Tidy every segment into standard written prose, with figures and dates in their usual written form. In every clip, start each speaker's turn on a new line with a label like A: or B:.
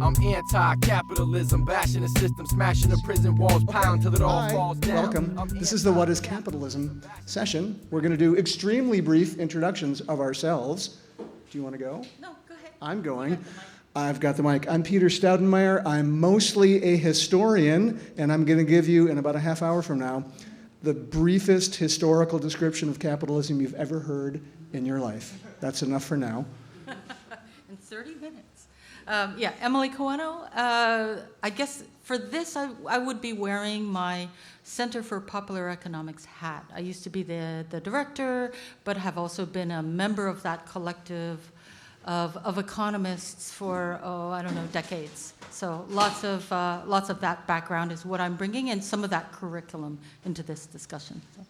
A: I'm anti-capitalism, bashing the system, smashing the prison walls, pound till it all falls down.
B: Welcome. This is the What is Capitalism session. We're going to do extremely brief introductions of ourselves. Do you want to go?
C: No, go ahead.
B: I'm going. I've got the mic. I'm Peter Staudenmaier. I'm mostly a historian, and I'm going to give you, in about a half hour from now, the briefest historical description of capitalism you've ever heard in your life. That's enough for now.
C: In 30 minutes. Emily Kawano. I guess for this, I would be wearing my Center for Popular Economics hat. I used to be the director, but have also been a member of that collective of economists for, decades. So lots of that background is what I'm bringing, and some of that curriculum into this discussion. So.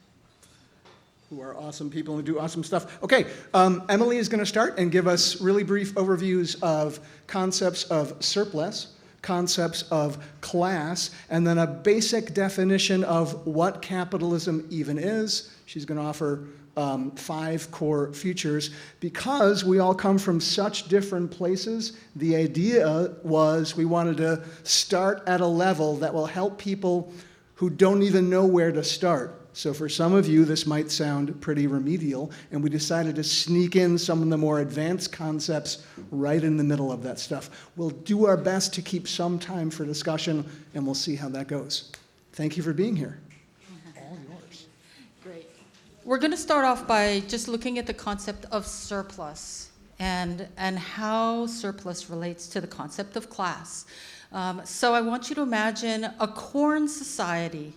B: Who are awesome people and do awesome stuff. Okay, Emily is going to start and give us really brief overviews of concepts of surplus, concepts of class, and then a basic definition of what capitalism even is. She's going to offer 5 core features. Because we all come from such different places, the idea was we wanted to start at a level that will help people who don't even know where to start. So for some of you, this might sound pretty remedial, and we decided to sneak in some of the more advanced concepts right in the middle of that stuff. We'll do our best to keep some time for discussion, and we'll see how that goes. Thank you for being here. All yours.
C: Great. We're going to start off by just looking at the concept of surplus and how surplus relates to the concept of class. So I want you to imagine a corn society.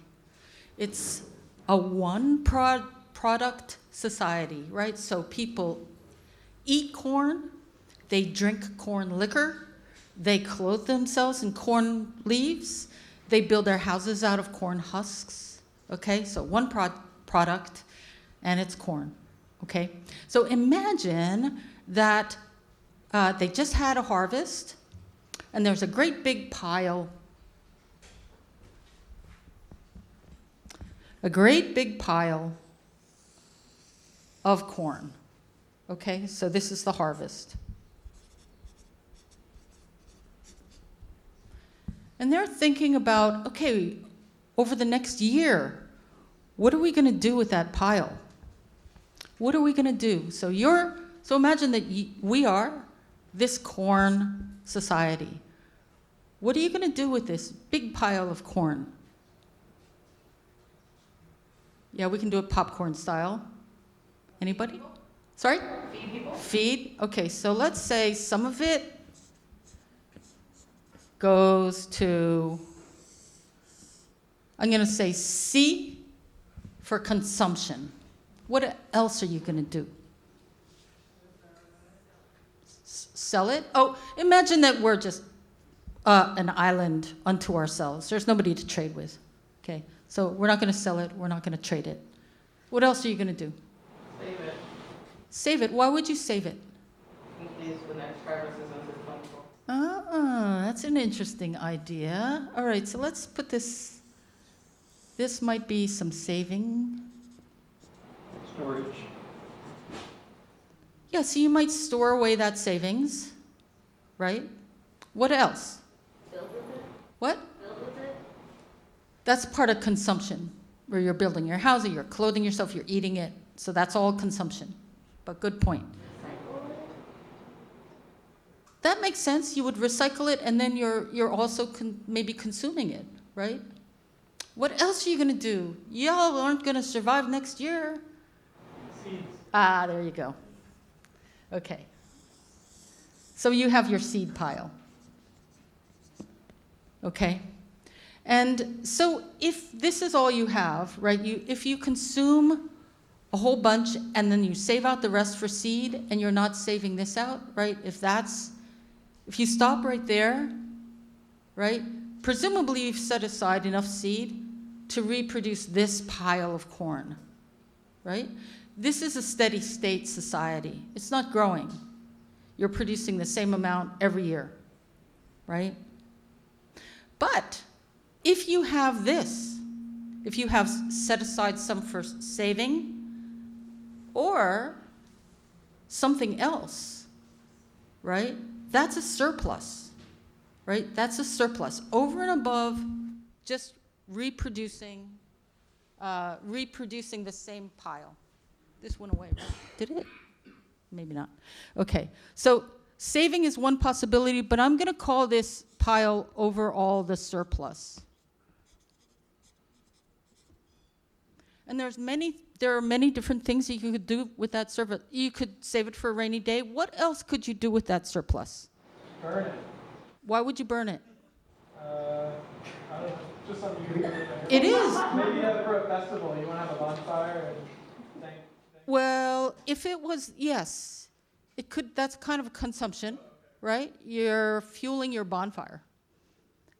C: It's a one-product society, right? So people eat corn, they drink corn liquor, they clothe themselves in corn leaves, they build their houses out of corn husks, okay? So one product, and it's corn, okay? So imagine that they just had a harvest, and there's a great big pile of corn. Okay, so this is the harvest. And they're thinking about, okay, over the next year, what are we going to do with that pile? What are we going to do? So imagine that we are this corn society. What are you going to do with this big pile of corn? Yeah, we can do it popcorn style. Anybody? Sorry?
D: Feed people.
C: Feed? Okay, so let's say some of it goes to, I'm going to say C for consumption. What else are you going to do? Sell it? Oh, imagine that we're just an island unto ourselves. There's nobody to trade with. Okay. So we're not going to sell it. We're not going to trade it. What else are you going to do?
D: Save it.
C: Save it. Why would you save it?
D: In case the next harvest isn't plentiful.
C: That's an interesting idea. All right, so let's put this. This might be some saving.
D: Storage.
C: Yeah, so you might store away that savings, right? What else?
D: Build with it.
C: What?
D: Build with it.
C: That's part of consumption, where you're building your house, or you're clothing yourself, you're eating it. So that's all consumption. But good point.
D: Recycle it.
C: That makes sense. You would recycle it, and then you're also maybe consuming it, right? What else are you going to do? Y'all aren't going to survive next year.
D: Seeds.
C: There you go. Okay. So you have your seed pile. Okay. And so if this is all you have, right, if you consume a whole bunch and then you save out the rest for seed and you're not saving this out, right, if you stop right there, right, presumably you've set aside enough seed to reproduce this pile of corn, right? This is a steady state society. It's not growing. You're producing the same amount every year, right? But if you have this, if you have set aside some for saving or something else, right? That's a surplus, right? That's a surplus. Over and above just reproducing the same pile. This went away, right? Did it? Maybe not. Okay, so saving is one possibility, but I'm going to call this pile overall the surplus. And there are many different things you could do with that surplus. You could save it for a rainy day. What else could you do with that surplus?
E: Burn it.
C: Why would you burn it?
E: I don't know, just something you can do.
C: It is.
E: Maybe you have it for a festival. You want to have a bonfire and thank.
C: Well, if it was, yes, it could. That's kind of a consumption, right? You're fueling your bonfire.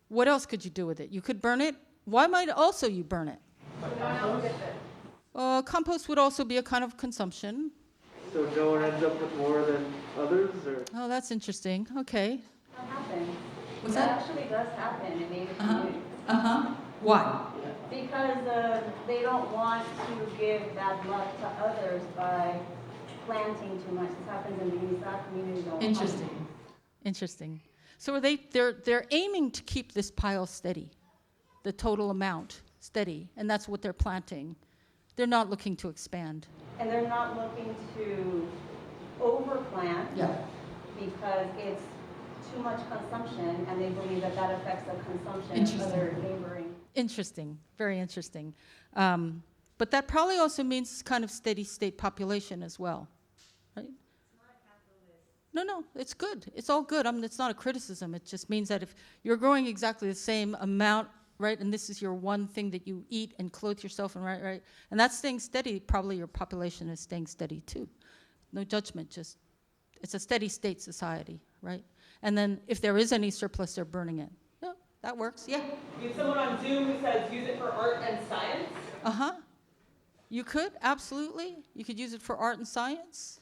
C: What else could you do with it? You could burn it. Why might also you burn it? Compost would also be a kind of consumption.
F: So no one ends up with more than others, or?
C: Oh, that's interesting. Okay.
G: That happens.
C: What's
G: That
C: that?
G: actually does happen in Native
C: Uh-huh.
G: communities.
C: Uh-huh. Why?
G: Because they don't want to give bad luck to others by planting too much. This happens in the Unisaw community.
C: Interesting. Interesting. So are they're aiming to keep this pile steady, the total amount steady, and that's what they're planting. They're not looking to expand.
G: And they're not looking to overplant because it's too much consumption, and they believe that that affects the consumption of
C: Interesting.
G: other neighboring.
C: Interesting. Very interesting. But that probably also means kind of steady state population as well, right? No, it's good. It's all good. It's not a criticism. It just means that if you're growing exactly the same amount, right, and this is your one thing that you eat and clothe yourself in, right, and that's staying steady, probably your population is staying steady too. No judgment, just it's a steady state society, right? And then if there is any surplus, they're burning it. Yeah, that works, yeah.
H: You have someone on Zoom who says use it for art and science.
C: Uh-huh. You could, absolutely. You could use it for art and science.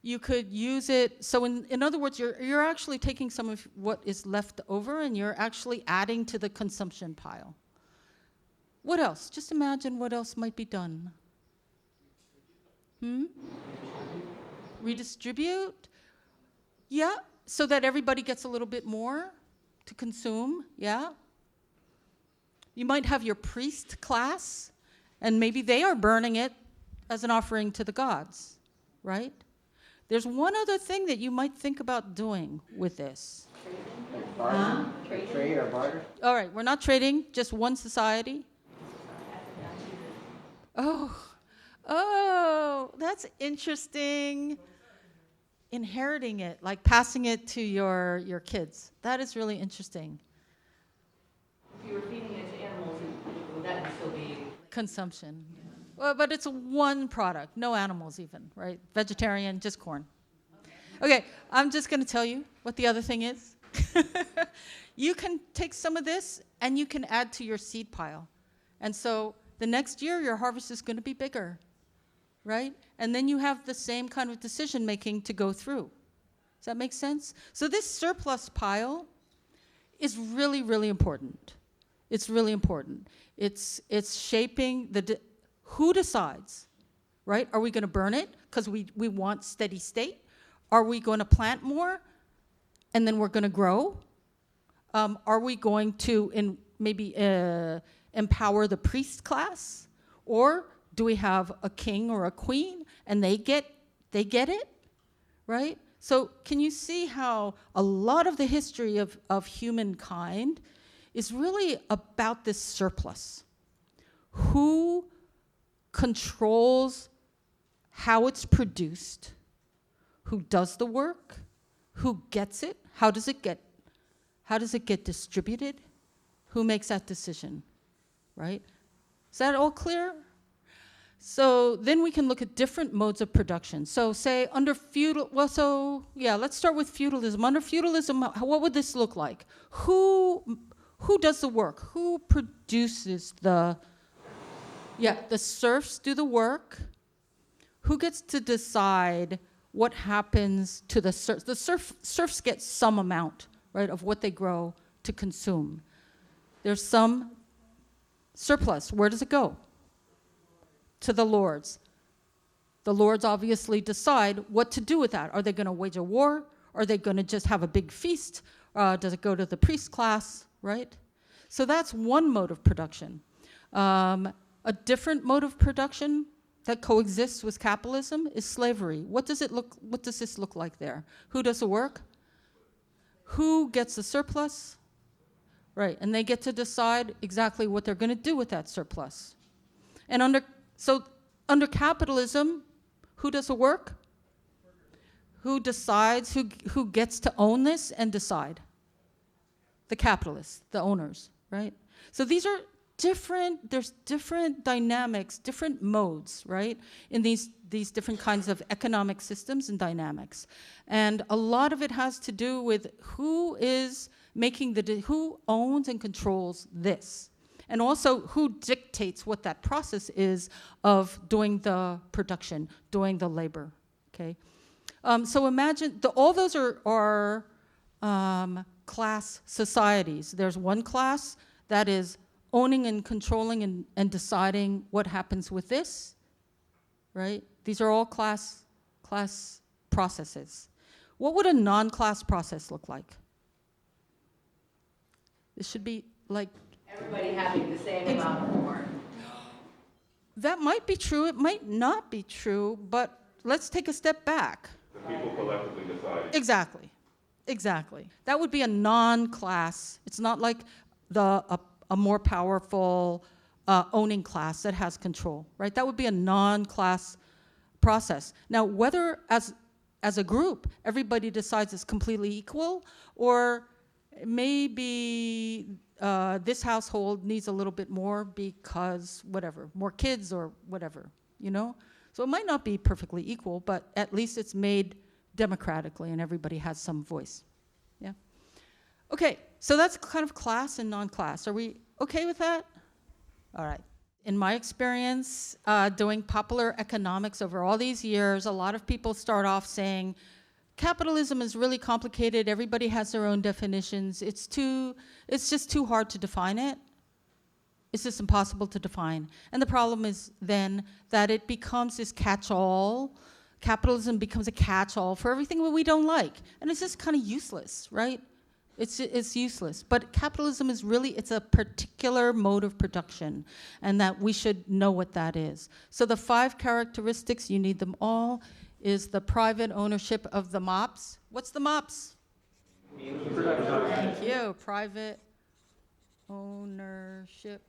C: You could use it, so in other words, you're actually taking some of what is left over and you're actually adding to the consumption pile. What else? Just imagine what else might be done. Redistribute? Yeah, so that everybody gets a little bit more to consume, yeah. You might have your priest class, and maybe they are burning it as an offering to the gods, right? There's one other thing that you might think about doing with this.
F: Barter? Trade or barter?
C: All right, we're not trading, just one society. Oh, that's interesting. Inheriting it, like passing it to your kids. That is really interesting.
I: If you were feeding it to animals, would that still be?
C: Consumption. Well, but it's one product, no animals even, right? Vegetarian, just corn. Okay, I'm just going to tell you what the other thing is. You can take some of this and you can add to your seed pile. And so the next year, your harvest is going to be bigger, right? And then you have the same kind of decision making to go through. Does that make sense? So this surplus pile is really, really important. It's really important. It's shaping who decides, right? Are we going to burn it because we want steady state? Are we going to plant more and then we're going to grow? Are we going to maybe empower the priest class? Or do we have a king or a queen and they get it, right? So can you see how a lot of the history of humankind is really about this surplus? Who controls how it's produced? Who does the work? Who gets it? How does it get distributed? Who makes that decision, right? Is that all clear? So then we can look at different modes of production. So say under feudal, let's start with feudalism. Under feudalism, what would this look like? Who does the work? Who produces the serfs do the work. Who gets to decide what happens to the serfs? The serfs get some amount, right, of what they grow to consume. There's some surplus. Where does it go? To the lords. The lords obviously decide what to do with that. Are they going to wage a war? Are they going to just have a big feast? Does it go to the priest class, right? So that's one mode of production. A different mode of production that coexists with capitalism is slavery. What does this look like there? Who does the work? Who gets the surplus? Right, and they get to decide exactly what they're going to do with that surplus. And under capitalism, who does the work? Who decides, who gets to own this and decide? The capitalists, the owners, right? So these are there's different dynamics, different modes, right? In these different kinds of economic systems and dynamics. And a lot of it has to do with who is making who owns and controls this. And also who dictates what that process is of doing the production, doing the labor, okay? So imagine, all those are class societies. There's one class that is owning and controlling and deciding what happens with this, right? These are all class processes. What would a non-class process look like? This should be like...
I: Everybody having the same amount more.
C: That might be true, it might not be true, but let's take a step back.
J: The people collectively decide.
C: Exactly. That would be a non-class. It's not like a more powerful owning class that has control, right? That would be a non-class process. Now, whether as a group, everybody decides it's completely equal, or maybe this household needs a little bit more because whatever, more kids or whatever, you know? So it might not be perfectly equal, but at least it's made democratically and everybody has some voice, yeah? Okay, so that's kind of class and non-class. Are we okay with that? All right. In my experience, doing popular economics over all these years, a lot of people start off saying, capitalism is really complicated, everybody has their own definitions, it's just too hard to define it. It's just impossible to define. And the problem is then that it becomes this catch-all. Capitalism becomes a catch-all for everything that we don't like. And it's just kind of useless, right? It's useless. But capitalism is really, it's a particular mode of production, and that we should know what that is. So the 5 characteristics, you need them all, is the private ownership of the MOPS. What's the MOPS? Thank you. Private ownership.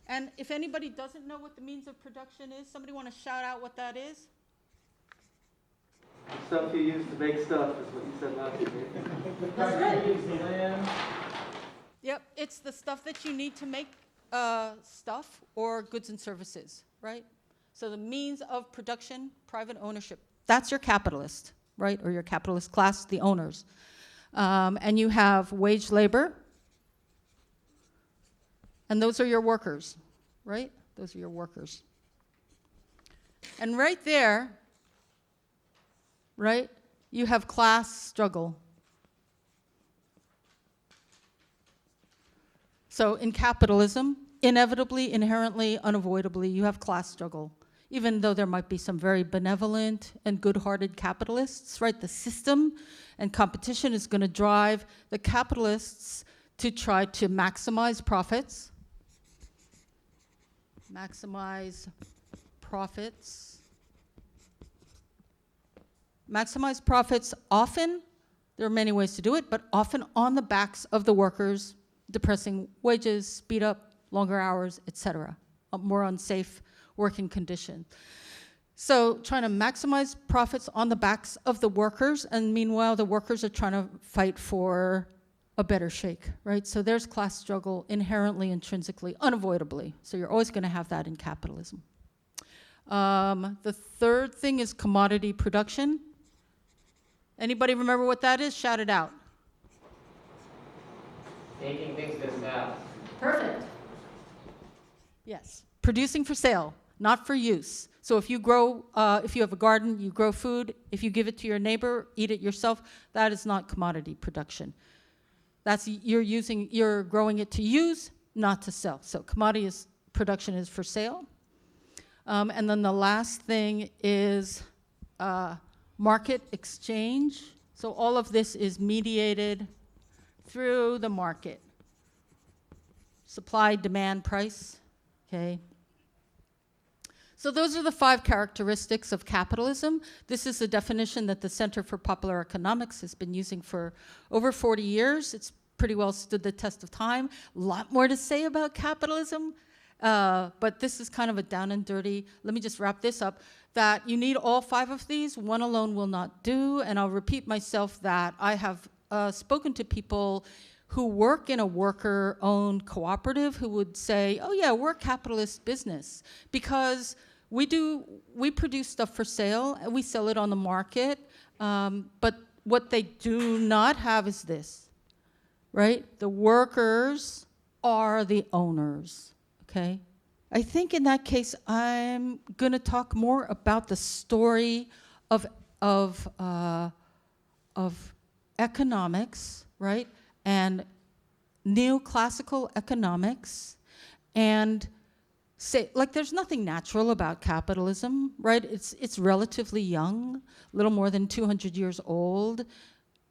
C: And if anybody doesn't know what the means of production is, somebody want to shout out what that is?
F: Stuff you use to make stuff is what you said last week.
C: That's right.
E: Use the land.
C: Yep, it's the stuff that you need to make stuff or goods and services, right? So the means of production, private ownership. That's your capitalist, right? Or your capitalist class, the owners. And you have wage labor. And those are your workers, right? Those are your workers. And right there, right, you have class struggle. So in capitalism, inevitably, inherently, unavoidably, you have class struggle. Even though there might be some very benevolent and good-hearted capitalists, right? The system and competition is going to drive the capitalists to try to maximize profits. Maximize profits. Maximize profits often, there are many ways to do it, but often on the backs of the workers, depressing wages, speed up, longer hours, etc., more unsafe working condition. So trying to maximize profits on the backs of the workers, and meanwhile the workers are trying to fight for a better shake, right? So there's class struggle inherently, intrinsically, unavoidably. So you're always going to have that in capitalism. The third thing is commodity production. Anybody remember what that is? Shout it out.
E: Taking things to sell.
I: Perfect.
C: Yes, producing for sale, not for use. So if you grow, if you have a garden, you grow food, if you give it to your neighbor, eat it yourself, that is not commodity production. That's, you're growing it to use, not to sell. So commodity production is for sale. And then the last thing is market exchange. So all of this is mediated through the market. Supply, demand, price, okay? So those are the 5 characteristics of capitalism. This is the definition that the Center for Popular Economics has been using for over 40 years. It's pretty well stood the test of time. A lot more to say about capitalism, but this is kind of a down and dirty. Let me just wrap this up, that you need all 5 of these. One alone will not do, and I'll repeat myself that I have spoken to people who work in a worker-owned cooperative who would say, oh yeah, we're a capitalist business because we produce stuff for sale and we sell it on the market, but what they do not have is this, right? The workers are the owners, okay? I think in that case, I'm gonna talk more about the story of economics, right? And neoclassical economics, and say, like, there's nothing natural about capitalism, right? It's relatively young, a little more than 200 years old.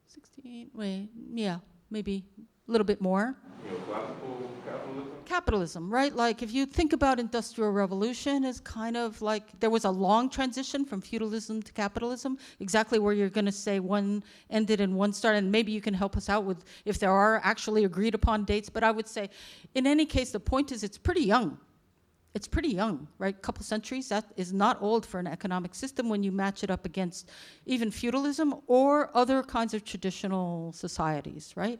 C: 16, wait, yeah, maybe a little bit more.
J: Neoclassical capitalism?
C: Capitalism, right? Like, if you think about Industrial Revolution, it's kind of like there was a long transition from feudalism to capitalism, exactly where you're going to say one ended and one started, and maybe you can help us out with if there are actually agreed upon dates, but I would say, in any case, the point is it's pretty young. It's pretty young, right? Couple centuries, that is not old for an economic system when you match it up against even feudalism or other kinds of traditional societies, right?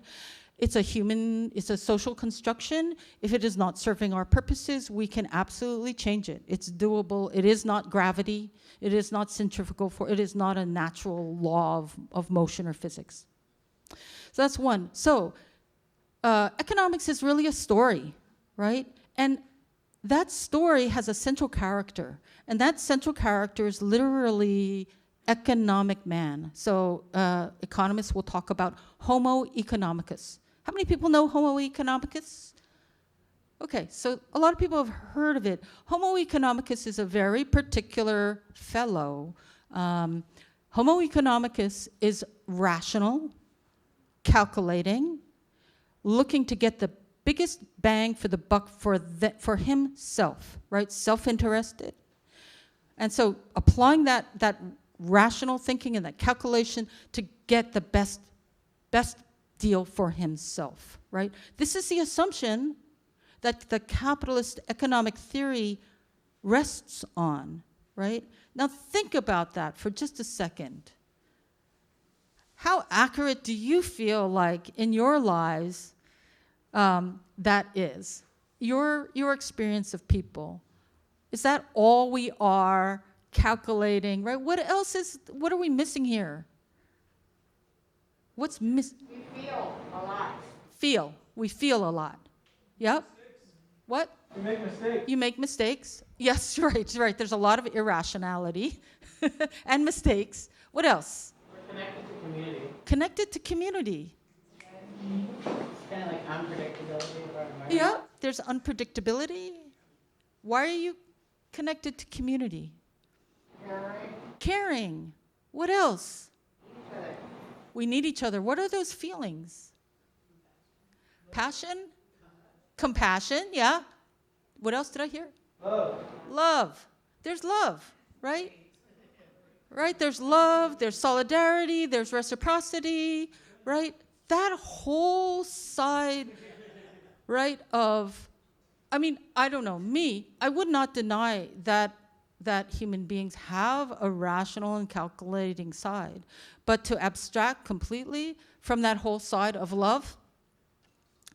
C: It's a social construction. If it is not serving our purposes, we can absolutely change it. It's doable. It is not gravity. It is not centrifugal force. It is not a natural law of motion or physics. So that's one. So economics is really a story, right? And that story has a central character. And that central character is literally economic man. So economists will talk about Homo economicus. How many people know Homo economicus? Okay, so a lot of people have heard of it. Homo economicus is a very particular fellow. Homo economicus is rational, calculating, looking to get the biggest bang for the buck for himself, right? Self-interested. And so applying that rational thinking and that calculation to get the best deal for himself, right? This is the assumption that the capitalist economic theory rests on, right? Now think about that for just a second. How accurate do you feel like in your lives that is? Your experience of people. Is that all we are calculating, right? What are we missing here? What's missing?
I: We feel a lot.
C: We feel a lot. Yep. What?
E: You make mistakes.
C: You make mistakes. Yes, right. There's a lot of irrationality and mistakes. What else?
E: We're connected to community.
C: Connected to community.
E: It's kind of like unpredictability of our environment.
C: Yeah, there's unpredictability. Why are you connected to community? Caring. What else? We need each other. What are those feelings? Passion? Compassion, yeah. What else did I hear? Love. There's love, right? Right, there's love, there's solidarity, there's reciprocity, right? That whole side, right, of, I mean, I don't know, I would not deny that human beings have a rational and calculating side, but to abstract completely from that whole side of love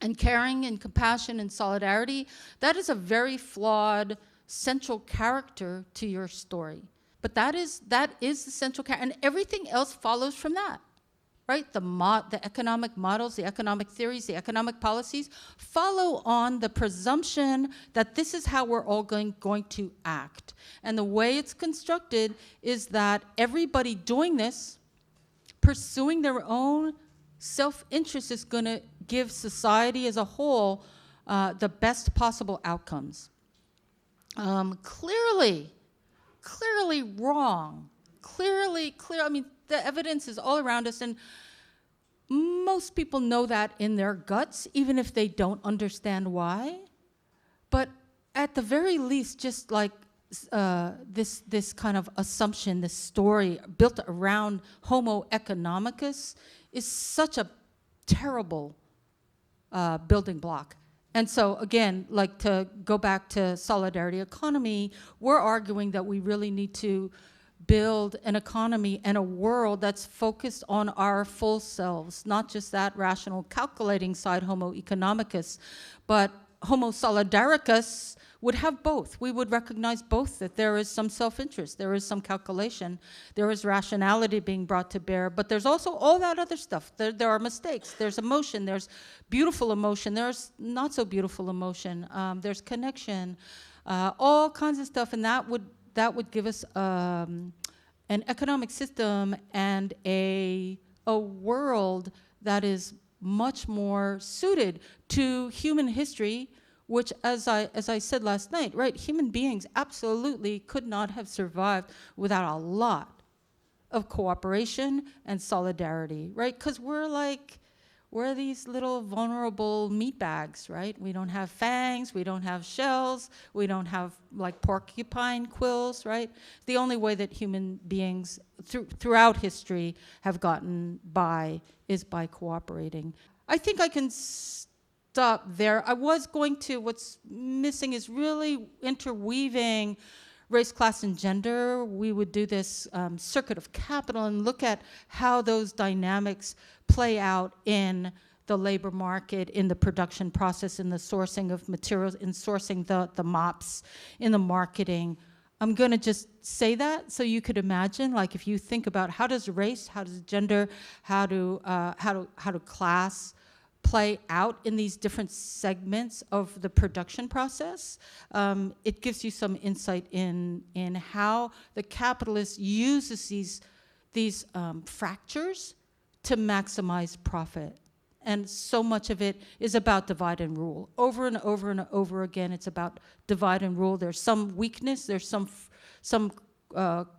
C: and caring and compassion and solidarity, that is a very flawed central character to your story. But that is the central character, and everything else follows from that, right? The economic models, the economic theories, the economic policies follow on the presumption that this is how we're all going to act. And the way it's constructed is that everybody doing this, pursuing their own self-interest, is going to give society as a whole the best possible outcomes. Clearly wrong, I mean, the evidence is all around us, and most people know that in their guts, even if they don't understand why. But at the very least, just like this kind of assumption, this story built around Homo economicus is such a terrible building block. And so again, like to go back to solidarity economy, we're arguing that we really need to build an economy and a world that's focused on our full selves, not just that rational calculating side, Homo economicus, but Homo solidaricus would have both. We would recognize both, that there is some self-interest, there is some calculation, there is rationality being brought to bear, but there's also all that other stuff. There are mistakes, there's emotion, there's beautiful emotion, there's not so beautiful emotion, there's connection, all kinds of stuff, and that would give us an economic system and a world that is much more suited to human history, which, as I said last night, right, human beings absolutely could not have survived without a lot of cooperation and solidarity, right? Because we're these little vulnerable meat bags, right? We don't have fangs, we don't have shells, we don't have like porcupine quills, right? The only way that human beings throughout history have gotten by is by cooperating. I think I can stop there. I was going to, what's missing is really interweaving race, class, and gender. We would do this circuit of capital and look at how those dynamics play out in the labor market, in the production process, in the sourcing of materials, in sourcing the MOPS, in the marketing. I'm going to just say that so you could imagine, like if you think about how does race, how does gender, how do class play out in these different segments of the production process, it gives you some insight in how the capitalist uses these fractures to maximize profit. And so much of it is about divide and rule. Over and over and over again, it's about divide and rule. There's some weakness, there's some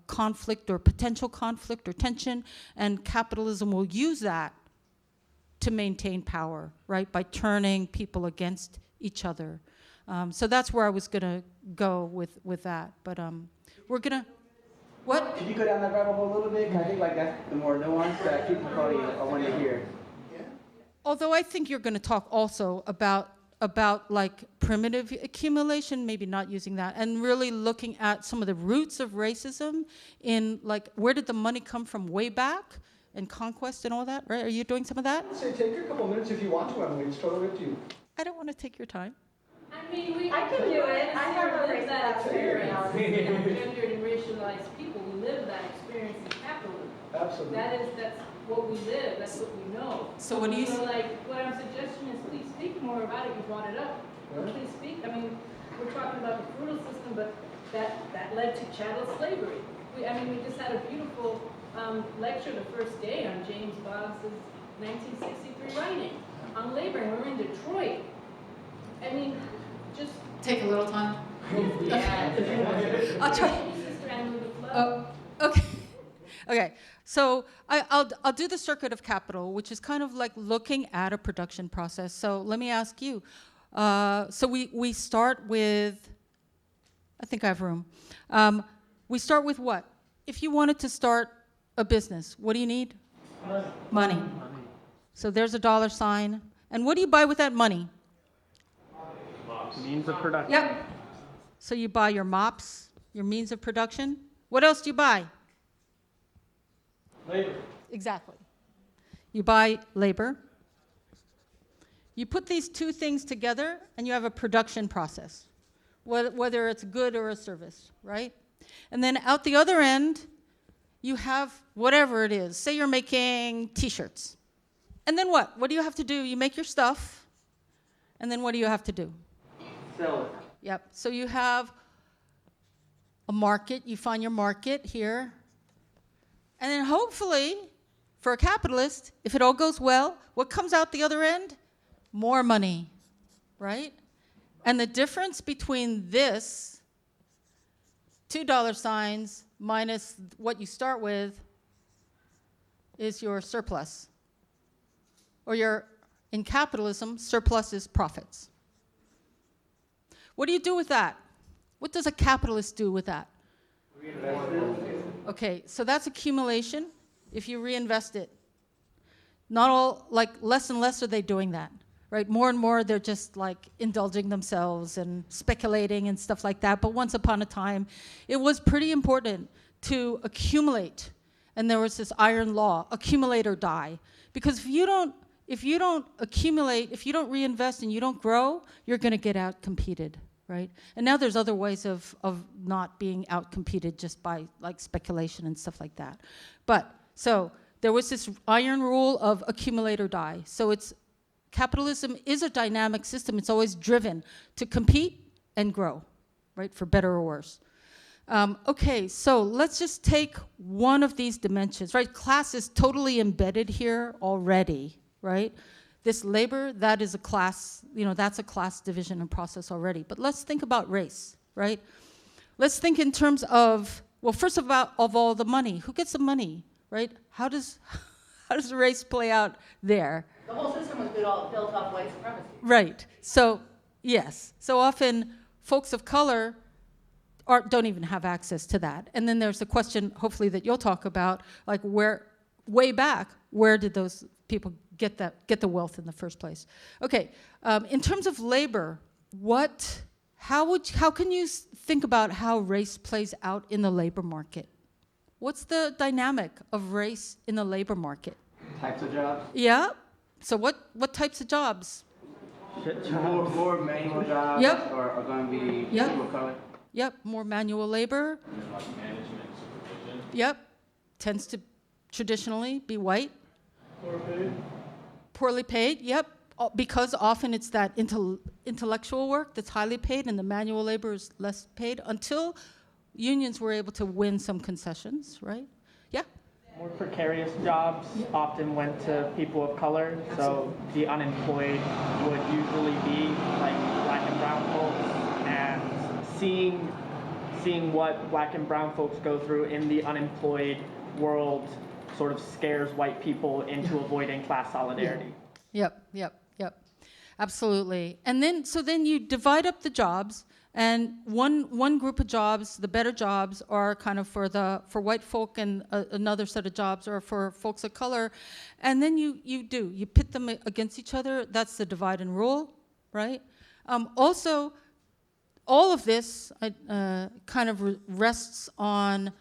C: conflict or potential conflict or tension, and capitalism will use that to maintain power, right, by turning people against each other. So that's where I was going to go with that. But we're going to, what?
K: Could you go down that rabbit hole a little bit? 'Cause I think like that's the more nuanced that people probably want to hear.
C: Although I think you're going to talk also about like primitive accumulation, maybe not using that, and really looking at some of the roots of racism in like where did the money come from way back, and conquest and all that, right? Are you doing some of that?
B: Say, take a couple minutes if you want to, Emily. It's totally up to you.
C: I don't want to take your time.
H: I mean,
G: I can do it. I have a
H: live that
G: race
H: experience.
G: background.
H: Gendered and racialized people, we live that experience in capitalism.
B: Absolutely.
H: That's what we live, that's what we know.
C: So what do you
H: So like, what I'm suggesting is please speak more about it, you brought it up.
B: Right.
H: Please speak, I mean, we're talking about the feudal system, but that led to chattel slavery. We just had a beautiful lecture the first day on James Boggs' 1963 writing on labor, and we're in Detroit. I mean, just...
C: Take a little time.
H: Yeah.
C: I'll try.
H: Sister Anne with the flow.
C: Oh, okay. Okay, so I'll do the circuit of capital, which is kind of like looking at a production process. So let me ask you. So we start with, I think I have room. We start with what? If you wanted to start a business, what do you need? Money. So there's a dollar sign. And what do you buy with that money?
F: Means of production.
C: Yep. So you buy your MOPS, your means of production. What else do you buy?
E: Labor.
C: Exactly. You buy labor. You put these two things together and you have a production process, whether it's a good or a service, right? And then out the other end, you have whatever it is. Say you're making T-shirts. And then what? What do you have to do? You make your stuff, and then what do you have to do?
F: Sell it.
C: Yep. So you have a market. You find your market here. And then hopefully, for a capitalist, if it all goes well, what comes out the other end? More money, right? And the difference between this, $2 signs, minus what you start with is your surplus. Or in capitalism, surplus is profits. What do you do with that? What does a capitalist do with that? Okay, so that's accumulation if you reinvest it. Not all, like less and less are they doing that, right? More and more they're just like indulging themselves and speculating and stuff like that. But once upon a time, it was pretty important to accumulate. And there was this iron law, accumulate or die. Because if you don't accumulate, if you don't reinvest and you don't grow, you're gonna get out-competed, right? And now there's other ways of not being out-competed just by like speculation and stuff like that. But, so there was this iron rule of accumulate or die. So capitalism is a dynamic system. It's always driven to compete and grow, right? For better or worse. Okay, so let's just take one of these dimensions, right? Class is totally embedded here already, right? This labor, that is a class, that's a class division and process already. But let's think about race, right? Let's think in terms of, well, first of all, the money. Who gets the money, right? How does race play out there?
I: The whole system was built off white supremacy.
C: Right. So, yes. So often, folks of color don't even have access to that. And then there's the question, hopefully, that you'll talk about, like way back, where did those people get the wealth in the first place? Okay. In terms of labor, how can you think about how race plays out in the labor market? What's the dynamic of race in the labor market?
K: Types of jobs?
C: Yeah. So what types of jobs?
K: More manual jobs
C: Yep.
K: are going to be
C: Yep.
K: people of color?
C: Yep, more manual labor.
J: Management supervision.
C: Yep, tends to traditionally be white.
E: Poorly paid.
C: Poorly paid, yep, because often it's that intellectual work that's highly paid and the manual labor is less paid until unions were able to win some concessions, right? Yeah?
E: More precarious jobs often went to people of color, so the unemployed would usually be like black and brown folks, and seeing what black and brown folks go through in the unemployed world sort of scares white people into avoiding class solidarity.
C: Yep. Absolutely. And then you divide up the jobs, and one group of jobs, the better jobs, are kind of for white folk, and another set of jobs are for folks of color. And then you pit them against each other. That's the divide and rule, right? Also, all of this kind of rests on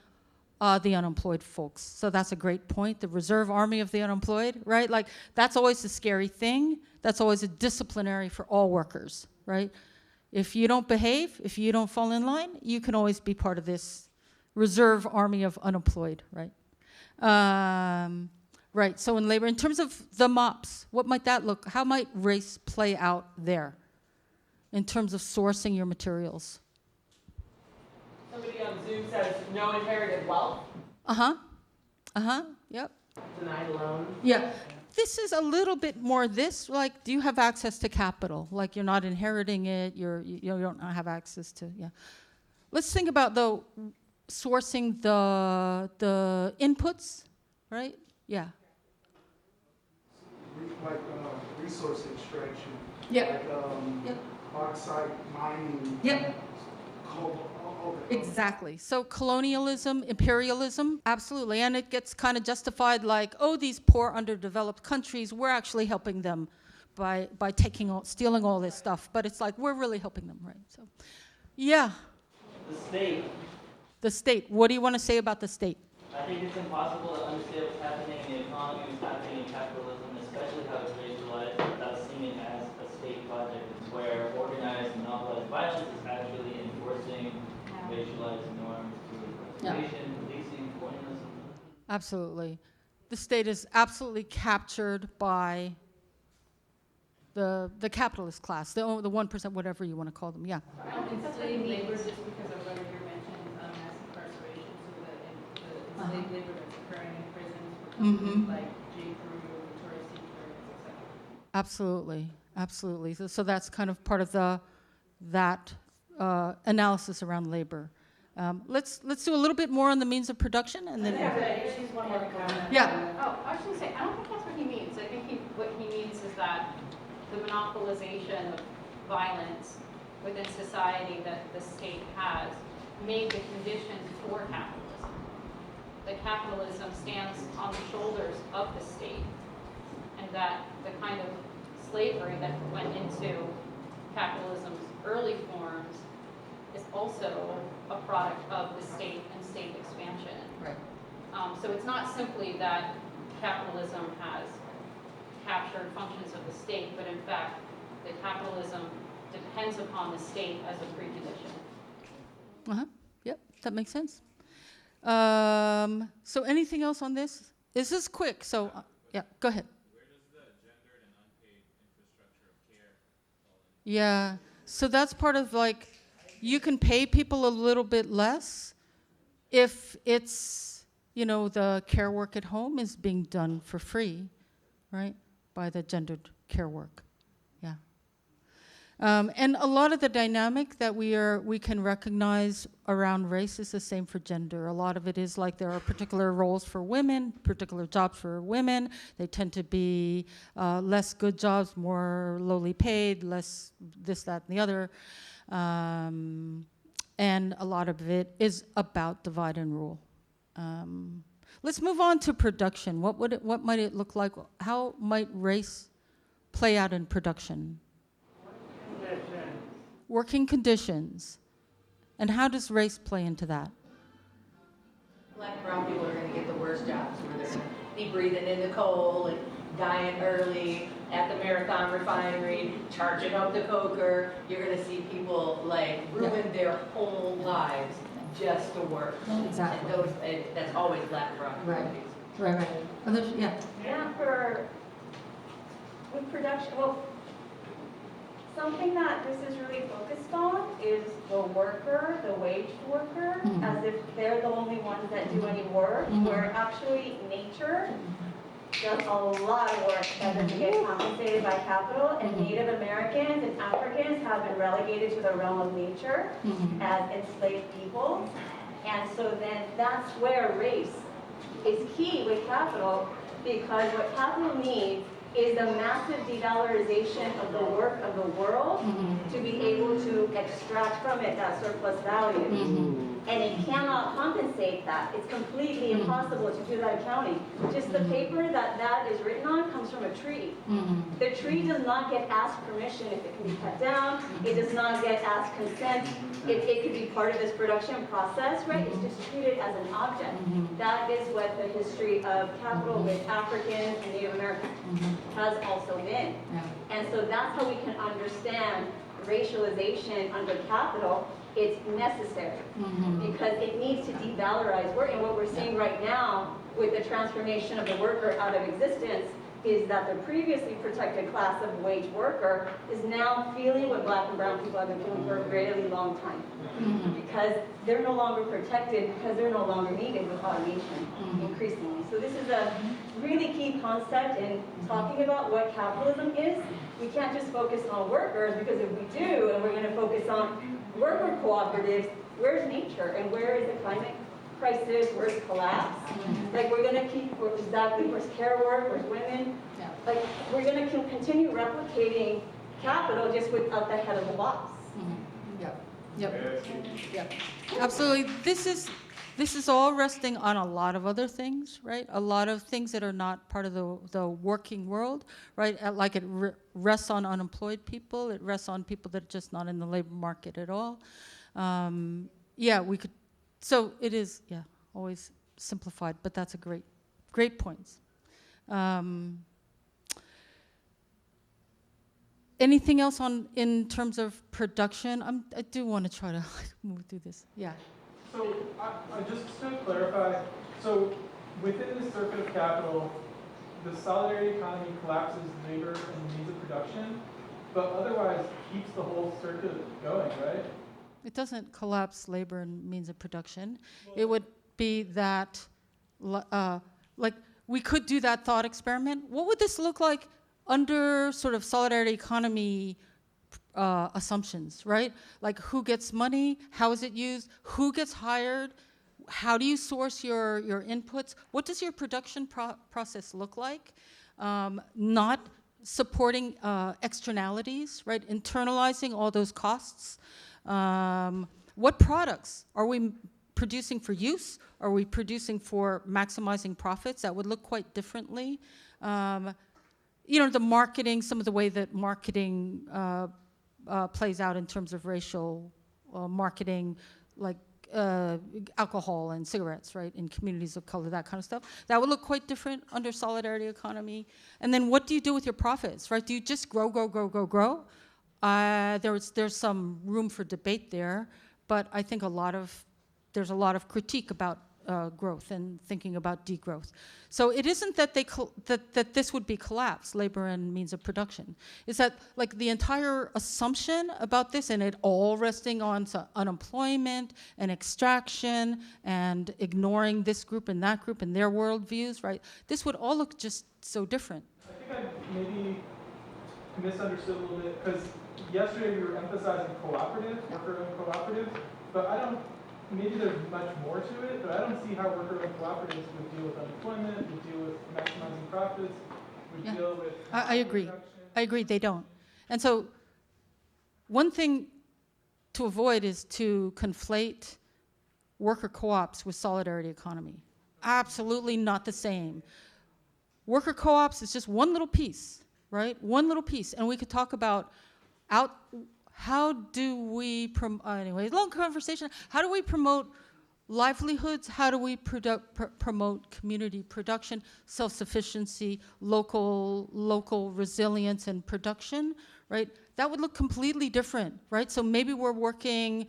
C: the unemployed folks. So that's a great point. The reserve army of the unemployed, right? Like, that's always the scary thing. That's always a disciplinary for all workers, right? If you don't behave, if you don't fall in line, you can always be part of this reserve army of unemployed, right? Right, so in labor, in terms of the MOPS, what might that look, how might race play out there in terms of sourcing your materials?
L: Somebody on Zoom says no inherited wealth.
C: Yep.
L: Denied loans.
C: Yeah. This is a little bit more like, do you have access to capital? Like, you're not inheriting it, you don't have access to, yeah. Let's think about, though, sourcing the inputs, right? Yeah.
M: Like resource extraction.
C: Yeah.
M: Like bauxite mining.
C: Yep.
M: Coal.
C: Exactly. So colonialism, imperialism, absolutely. And it gets kind of justified like, oh, these poor underdeveloped countries, we're actually helping them by stealing all this stuff. But it's like, we're really helping them, right? So, yeah. The state. What do you want to say about the state?
N: I think it's impossible to understand what's happening in the economy, what's happening in capitalism, especially how it's racialized, without seeing it as a state project. It's where organized and monopolized violence is actually enforcing racialized norms through incarceration, policing, colonialism.
C: Absolutely. The state is absolutely captured by the capitalist class, the 1%, whatever you want to call them, yeah.
H: Enslaved labor, just because our brother here mentioned mass incarceration, so the enslaved labor that's occurring in prisons for companies like J. Crew, Victoria's Secret, etc. Absolutely. So that's kind of part of that analysis around labor.
C: Let's do a little bit more on the means of production, and then.
G: She's one more comment.
C: Yeah.
O: Oh, I was gonna say, I don't think that's what he means. I think what he means is that the monopolization of violence within society that the state has made the conditions for capitalism. That capitalism stands on the shoulders of the state, and that the kind of slavery that went into capitalism's early forms is also a product of the state and state expansion.
C: Right.
O: So it's not simply that capitalism has captured functions of the state, but in fact, that capitalism depends upon the state as a precondition.
C: Yep, that makes sense. So anything else on this? This is quick, so yeah, go ahead.
J: Where does the gendered and unpaid infrastructure of care fall in?
C: Yeah, so that's part of like, you can pay people a little bit less if it's, the care work at home is being done for free, right, by the gendered care work. Yeah. And a lot of the dynamic that we can recognize around race is the same for gender. A lot of it is like there are particular roles for women, particular jobs for women. They tend to be less good jobs, more lowly paid, less this, that, and the other. And a lot of it is about divide and rule. Let's move on to production. What might it look like? How might race play out in production? Working conditions. And how does race play into that?
I: Black and brown people are going to get the worst jobs, where they're going to be breathing in the coal and dying early at the Marathon refinery, charging up the coker. You're going to see people ruin their whole lives just to work.
C: Exactly.
I: And that's always black and brown communities.
C: Right. Others, yeah.
G: Yeah, with production, something that this is really focused on is the worker, the wage worker, as if they're the only ones that do any work, where actually nature does a lot of work that doesn't get compensated by capital, and Native Americans and Africans have been relegated to the realm of nature as enslaved people. And so then that's where race is key with capital, because what capital needs is the massive de-dollarization of the work of the world to be able to extract from it that surplus value. And it cannot compensate that. It's completely impossible to do that accounting. Just the paper that is written on comes from a tree. The tree does not get asked permission if it can be cut down. It does not get asked consent if it could be part of this production process, right? It's just treated as an object. That is what the history of capital with Africans and Native Americans has also been. And so that's how we can understand racialization under capital. It's necessary because it needs to devalorize work. And what we're seeing right now with the transformation of the worker out of existence is that the previously protected class of wage worker is now feeling what black and brown people have been feeling for a really long time. Because they're no longer protected, because they're no longer needed with automation increasingly. So this is a really key concept in talking about what capitalism is. We can't just focus on workers, because if we do, and we're going to focus on worker cooperatives, where's nature and where is the climate crisis, where's collapse? Like we're going to keep, where's care work, where's women? Like we're going to continue replicating capital just without the head of the box.
C: Yep. Absolutely. This is all resting on a lot of other things, right? A lot of things that are not part of the working world, right? Like it rests on unemployed people. It rests on people that are just not in the labor market at all. We could. So it is, always simplified, but that's a great points. Anything else in terms of production? I do want to try to move through this. Yeah.
E: So just to clarify, so within the circuit of capital, the solidarity economy collapses labor and means of production, but otherwise keeps the whole circuit going, right?
C: It doesn't collapse labor and means of production. It would be that, like we could do that thought experiment. What would this look like under sort of solidarity economy assumptions, right? Like who gets money, how is it used, who gets hired, how do you source your inputs, what does your production process look like? Not supporting externalities, right? Internalizing all those costs. What products are we producing for use? Are we producing for maximizing profits? That would look quite differently. You know, the marketing, some of the way that marketing plays out in terms of racial marketing, like alcohol and cigarettes, right, in communities of color, that kind of stuff. That would look quite different under solidarity economy. And then what do you do with your profits, right? Do you just grow? There's some room for debate there, but I think there's a lot of critique about growth and thinking about degrowth. So it isn't that that this would be collapse, labor and means of production. It's that like the entire assumption about this and it all resting on unemployment and extraction and ignoring this group and that group and their worldviews, right? This would all look just so different.
E: I think I maybe misunderstood a little bit because yesterday we were emphasizing cooperative, worker-owned cooperative, but maybe there's much more to it, but I don't see how worker-owned cooperatives would deal with unemployment, would deal with maximizing profits, would deal with...
C: I agree.
E: production.
C: I agree, they don't. And so one thing to avoid is to conflate worker co-ops with solidarity economy. Absolutely not the same. Worker co-ops is just one little piece, right? One little piece. And we could talk about how do we, anyway, long conversation, how do we promote livelihoods? How do we promote community production, self-sufficiency, local resilience and production, right? That would look completely different, right? So maybe we're working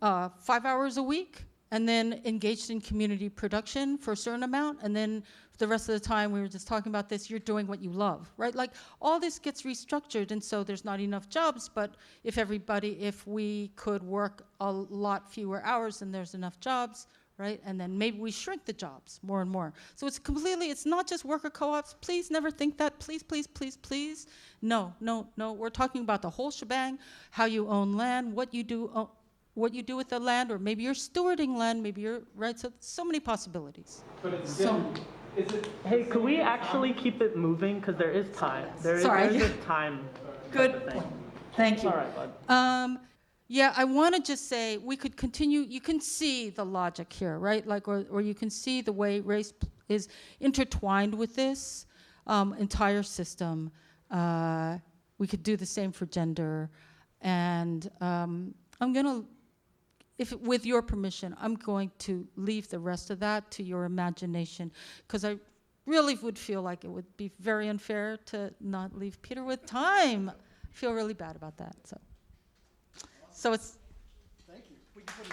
C: 5 hours a week and then engaged in community production for a certain amount, and then the rest of the time, we were just talking about this, you're doing what you love, right? Like all this gets restructured, and so there's not enough jobs, but if we could work a lot fewer hours, then there's enough jobs, right? And then maybe we shrink the jobs more and more. So it's not just worker co-ops. Please never think that, please. No, we're talking about the whole shebang, how you own land, what you do with the land, or maybe you're stewarding land, maybe you're, right? So many possibilities.
E: But it's still...
F: Hey, could we actually keep it moving? Because there is time. There's a time.
C: Good point. Thank you.
F: All right, bud.
C: Yeah, I want to just say we could continue. You can see the logic here, right? Like, or you can see the way race is intertwined with this entire system. We could do the same for gender. And I'm going to, with your permission, I'm going to leave the rest of that to your imagination, because I really would feel like it would be very unfair to not leave Peter with time. I feel really bad about that. So it's.
B: Thank you. We can put it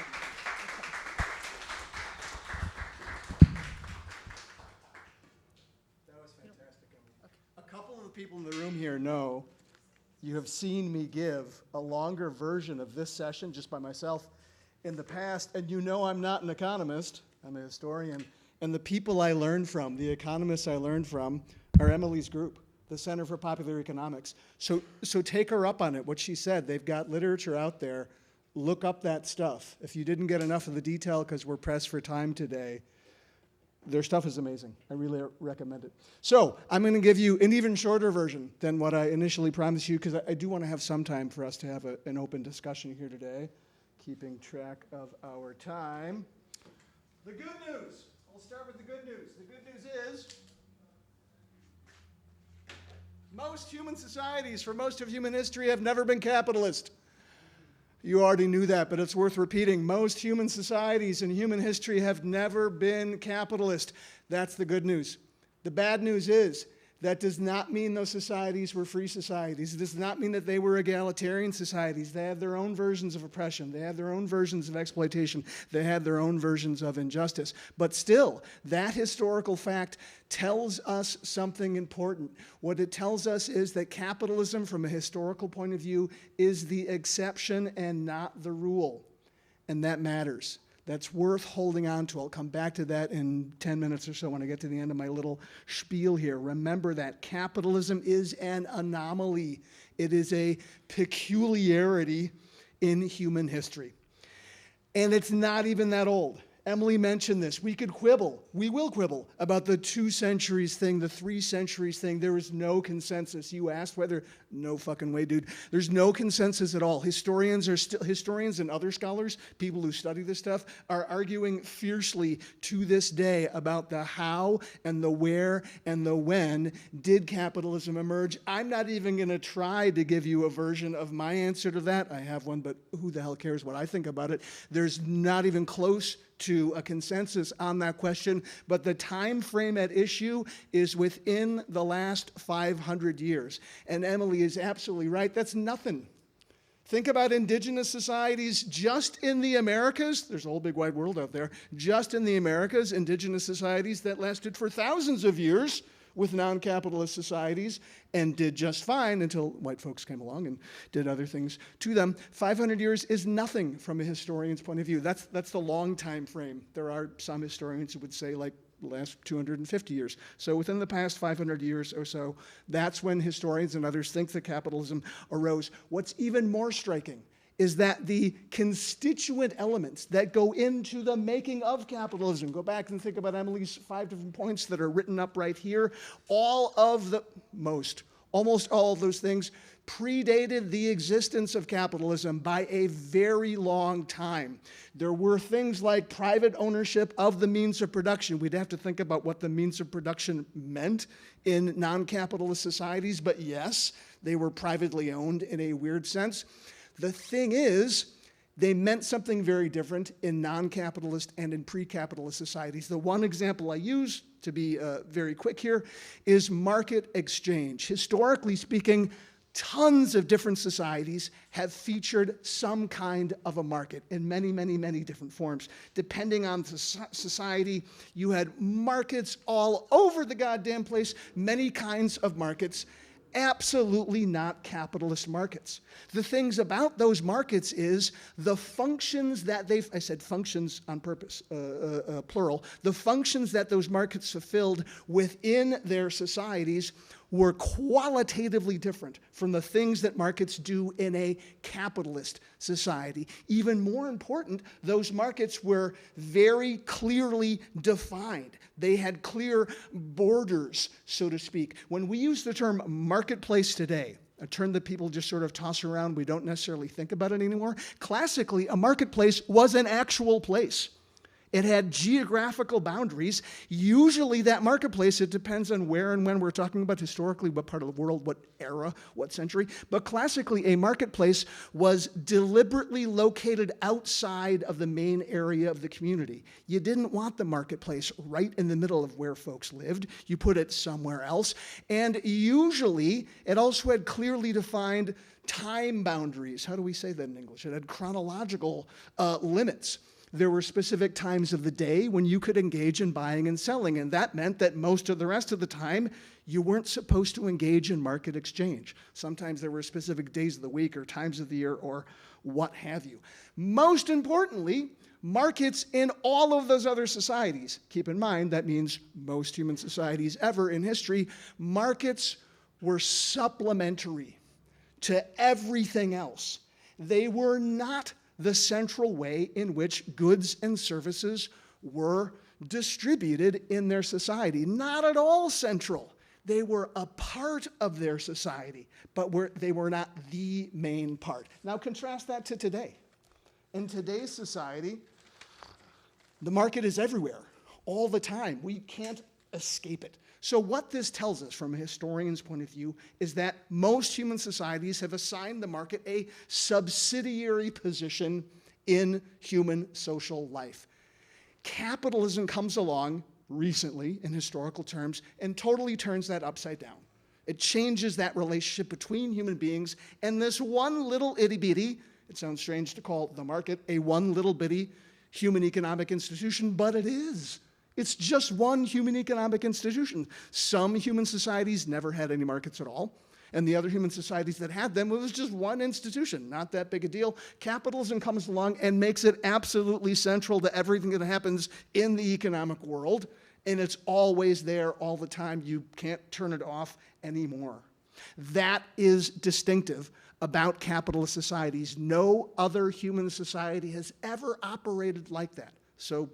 B: That was fantastic. A couple of the people in the room here know you have seen me give a longer version of this session just by myself in the past, and you know I'm not an economist, I'm a historian, and the people I learned from, the economists I learned from, are Emily's group, the Center for Popular Economics. So take her up on it, what she said. They've got literature out there. Look up that stuff. If you didn't get enough of the detail because we're pressed for time today, their stuff is amazing. I really recommend it. So I'm going to give you an even shorter version than what I initially promised you, because I do want to have some time for us to have an open discussion here today. Keeping track of our time. The good news. I'll start with the good news. The good news is most human societies for most of human history have never been capitalist. You already knew that, but it's worth repeating. Most human societies in human history have never been capitalist. That's the good news. The bad news is that does not mean those societies were free societies. It does not mean that they were egalitarian societies. They had their own versions of oppression. They had their own versions of exploitation. They had their own versions of injustice. But still, that historical fact tells us something important. What it tells us is that capitalism, from a historical point of view, is the exception and not the rule. And that matters. That's worth holding on to. I'll come back to that in 10 minutes or so when I get to the end of my little spiel here. Remember that capitalism is an anomaly. It is a peculiarity in human history. And it's not even that old. Emily mentioned this. We could quibble, we will quibble about the 2 centuries thing, the 3 centuries thing. There is no consensus. You asked whether, no fucking way, dude. There's no consensus at all. Historians and other scholars, people who study this stuff, are arguing fiercely to this day about the how and the where and the when did capitalism emerge. I'm not even going to try to give you a version of my answer to that. I have one, but who the hell cares what I think about it? There's not even close to a consensus on that question, but the time frame at issue is within the last 500 years. And Emily is absolutely right. That's nothing. Think about indigenous societies just in the Americas. There's a whole big wide world out there. Just in the Americas, indigenous societies that lasted for thousands of years with non-capitalist societies and did just fine until white folks came along and did other things to them. 500 years is nothing from a historian's point of view. That's the long time frame. There are some historians who would say like the last 250 years. So within the past 500 years or so, that's when historians and others think that capitalism arose. What's even more striking is that the constituent elements that go into the making of capitalism, go back and think about Emily's 5 different points that are written up right here, almost all of those things predated the existence of capitalism by a very long time. There were things like private ownership of the means of production. We'd have to think about what the means of production meant in non-capitalist societies, but yes, they were privately owned in a weird sense. The thing is, they meant something very different in non-capitalist and in pre-capitalist societies. The one example I use, to be very quick here, is market exchange. Historically speaking, tons of different societies have featured some kind of a market in many, many, many different forms. Depending on the society, you had markets all over the goddamn place, many kinds of markets. Absolutely not capitalist markets. The things about those markets is the functions that I said functions on purpose, plural, the functions that those markets fulfilled within their societies were qualitatively different from the things that markets do in a capitalist society. Even more important, those markets were very clearly defined. They had clear borders, so to speak. When we use the term marketplace today, a term that people just sort of toss around, we don't necessarily think about it anymore. Classically, a marketplace was an actual place. It had geographical boundaries. Usually that marketplace, it depends on where and when we're talking about historically, what part of the world, what era, what century. But classically, a marketplace was deliberately located outside of the main area of the community. You didn't want the marketplace right in the middle of where folks lived. You put it somewhere else. And usually, it also had clearly defined time boundaries. How do we say that in English? It had chronological limits. There were specific times of the day when you could engage in buying and selling, and that meant that most of the rest of the time, you weren't supposed to engage in market exchange. Sometimes there were specific days of the week or times of the year or what have you. Most importantly, markets in all of those other societies, keep in mind that means most human societies ever in history, markets were supplementary to everything else. They were not the central way in which goods and services were distributed in their society. Not at all central. They were a part of their society, but they were not the main part. Now contrast that to today. In today's society, the market is everywhere, all the time. We can't escape it. So what this tells us from a historian's point of view is that most human societies have assigned the market a subsidiary position in human social life. Capitalism comes along recently, in historical terms, and totally turns that upside down. It changes that relationship between human beings and this one little itty-bitty, it sounds strange to call the market a one little bitty human economic institution, but it is. It's just one human economic institution. Some human societies never had any markets at all, and the other human societies that had them, it was just one institution, not that big a deal. Capitalism comes along and makes it absolutely central to everything that happens in the economic world, and it's always there all the time. You can't turn it off anymore. That is distinctive about capitalist societies. No other human society has ever operated like that. So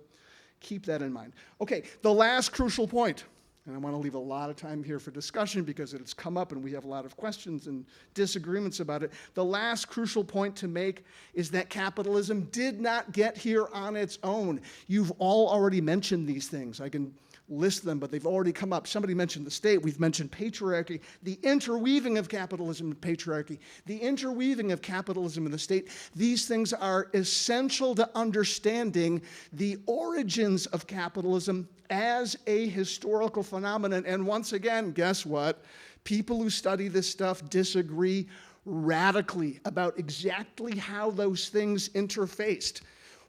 B: keep that in mind. Okay, the last crucial point, and I want to leave a lot of time here for discussion because it's come up and we have a lot of questions and disagreements about it. The last crucial point to make is that capitalism did not get here on its own. You've all already mentioned these things. I can list them, but they've already come up. Somebody mentioned the state. We've mentioned patriarchy, the interweaving of capitalism and patriarchy, the interweaving of capitalism and the state. These things are essential to understanding the origins of capitalism as a historical phenomenon. And once again, guess what? People who study this stuff disagree radically about exactly how those things interfaced.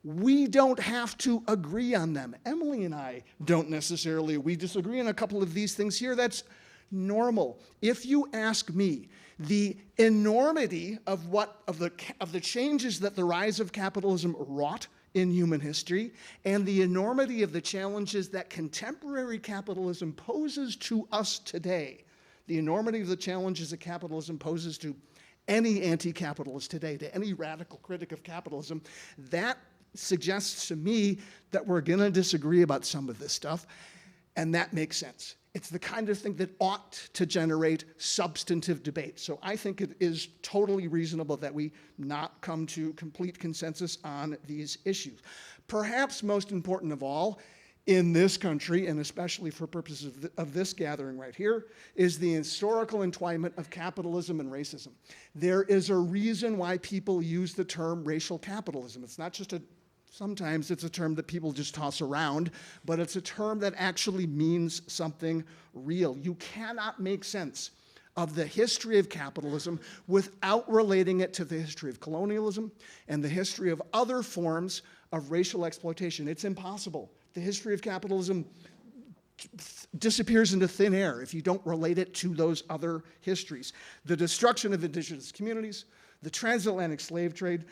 B: We don't have to agree on them. Emily and I don't necessarily. We disagree on a couple of these things here. That's normal. If you ask me, the enormity of the changes that the rise of capitalism wrought in human history, and the enormity of the challenges that contemporary capitalism poses to us today, the enormity of the challenges that capitalism poses to any anti-capitalist today, to any radical critic of capitalism, that suggests to me that we're going to disagree about some of this stuff, and that makes sense. It's the kind of thing that ought to generate substantive debate. So I think it is totally reasonable that we not come to complete consensus on these issues. Perhaps most important of all, in this country, and especially for purposes of this gathering right here, is the historical entwinement of capitalism and racism. There is a reason why people use the term racial capitalism. It's not just sometimes it's a term that people just toss around, but it's a term that actually means something real. You cannot make sense of the history of capitalism without relating it to the history of colonialism and the history of other forms of racial exploitation. It's impossible. The history of capitalism disappears into thin air if you don't relate it to those other histories. The destruction of indigenous communities, the transatlantic slave trade,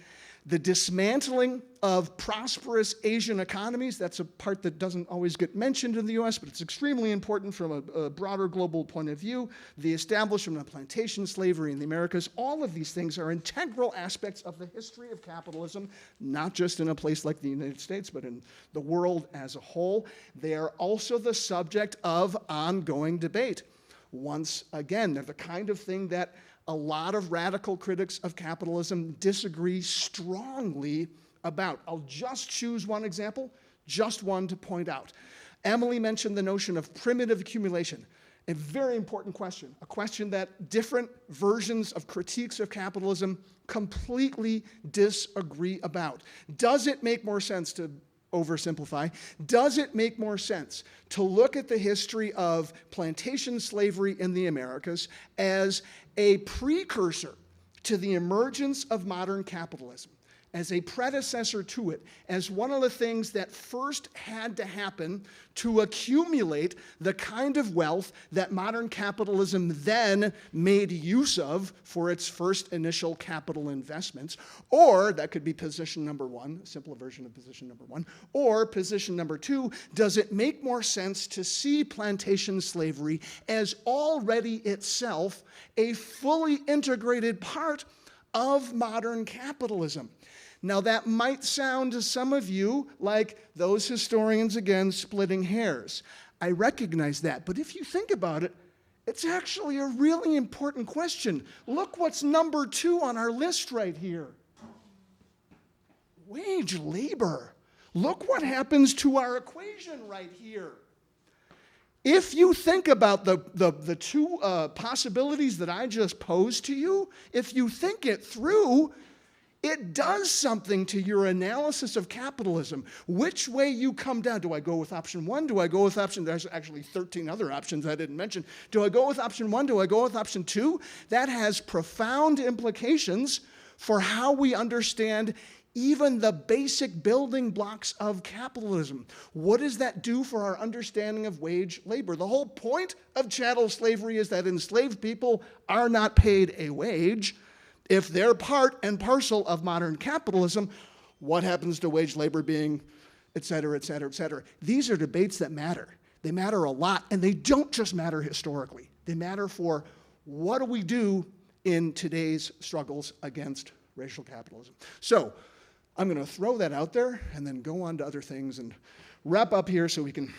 B: the dismantling of prosperous Asian economies. That's a part that doesn't always get mentioned in the US, but it's extremely important from a broader global point of view. The establishment of plantation slavery in the Americas. All of these things are integral aspects of the history of capitalism, not just in a place like the United States, but in the world as a whole. They are also the subject of ongoing debate. Once again, they're the kind of thing that a lot of radical critics of capitalism disagree strongly about. I'll just choose one example, just one to point out. Emily mentioned the notion of primitive accumulation, a very important question, a question that different versions of critiques of capitalism completely disagree about. Does it make more sense to oversimplify? Does it make more sense to look at the history of plantation slavery in the Americas as a precursor to the emergence of modern capitalism, as a predecessor to it, as one of the things that first had to happen to accumulate the kind of wealth that modern capitalism then made use of for its first initial capital investments? Or that could be position number one, a simpler version of position number one. Or position number two, does it make more sense to see plantation slavery as already itself a fully integrated part of modern capitalism? Now, that might sound to some of you like those historians, again, splitting hairs. I recognize that. But if you think about it, it's actually a really important question. Look what's number 2 on our list right here. Wage labor. Look what happens to our equation right here. If you think about the two possibilities that I just posed to you, if you think it through, it does something to your analysis of capitalism. Which way you come down? Do I go with option 1? Do I go with option, there's actually 13 other options I didn't mention. Do I go with option 1? Do I go with option 2? That has profound implications for how we understand even the basic building blocks of capitalism. What does that do for our understanding of wage labor? The whole point of chattel slavery is that enslaved people are not paid a wage. If they're part and parcel of modern capitalism, what happens to wage labor being, et cetera, et cetera, et cetera? These are debates that matter. They matter a lot, and they don't just matter historically. They matter for what do we do in today's struggles against racial capitalism? So I'm going to throw that out there and then go on to other things and wrap up here so we can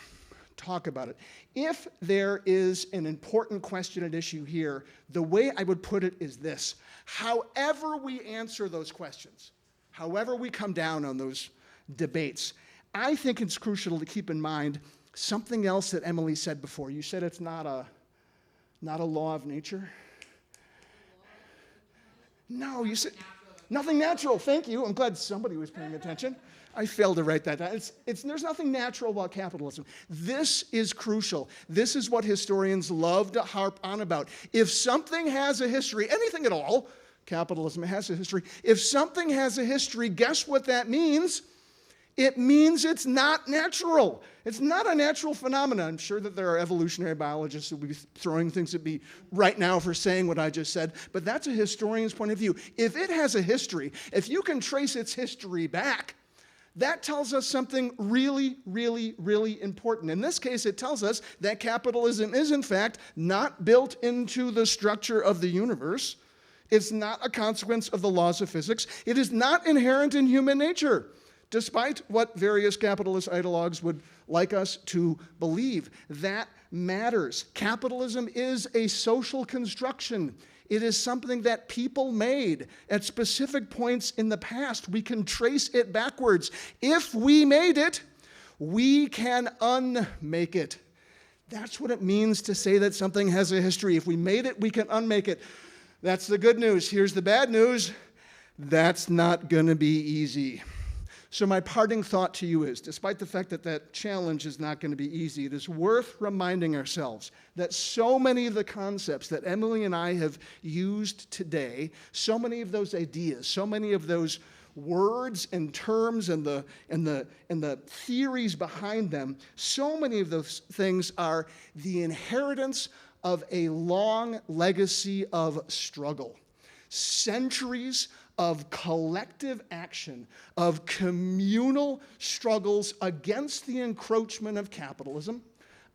B: talk about it. If there is an important question at issue here, the way I would put it is this. However we answer those questions, however we come down on those debates, I think it's crucial to keep in mind something else that Emily said before. You said it's not a law of nature? No, you said nothing natural. Thank you. I'm glad somebody was paying attention. I failed to write that down. There's nothing natural about capitalism. This is crucial. This is what historians love to harp on about. If something has a history, anything at all, capitalism has a history. If something has a history, guess what that means? It means it's not natural. It's not a natural phenomenon. I'm sure that there are evolutionary biologists who will be throwing things at me right now for saying what I just said, but that's a historian's point of view. If it has a history, if you can trace its history back, that tells us something really, really, really important. In this case, it tells us that capitalism is, in fact, not built into the structure of the universe. It's not a consequence of the laws of physics. It is not inherent in human nature, despite what various capitalist ideologues would like us to believe. That matters. Capitalism is a social construction. It is something that people made at specific points in the past. We can trace it backwards. If we made it, we can unmake it. That's what it means to say that something has a history. If we made it, we can unmake it. That's the good news. Here's the bad news. That's not going to be easy. So my parting thought to you is, despite the fact that that challenge is not going to be easy, it is worth reminding ourselves that so many of the concepts that Emily and I have used today, so many of those ideas, so many of those words and terms and the theories behind them, so many of those things are the inheritance of a long legacy of struggle. Centuries of collective action, of communal struggles against the encroachment of capitalism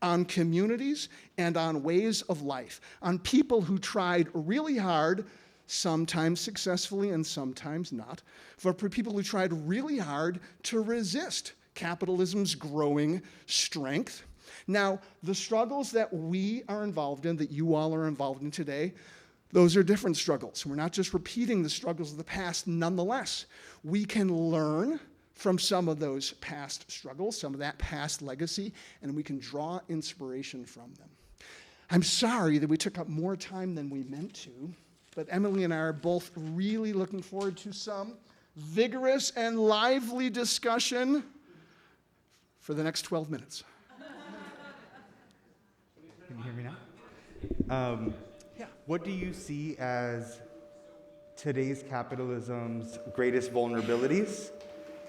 B: on communities and on ways of life, on people who tried really hard, sometimes successfully and sometimes not, for people who tried really hard to resist capitalism's growing strength. Now, the struggles that we are involved in, that you all are involved in today, those are different struggles. We're not just repeating the struggles of the past. Nonetheless, we can learn from some of those past struggles, some of that past legacy, and we can draw inspiration from them. I'm sorry that we took up more time than we meant to, but Emily and I are both really looking forward to some vigorous and lively discussion for the next 12 minutes.
P: Can you hear me now? What do you see as today's capitalism's greatest vulnerabilities?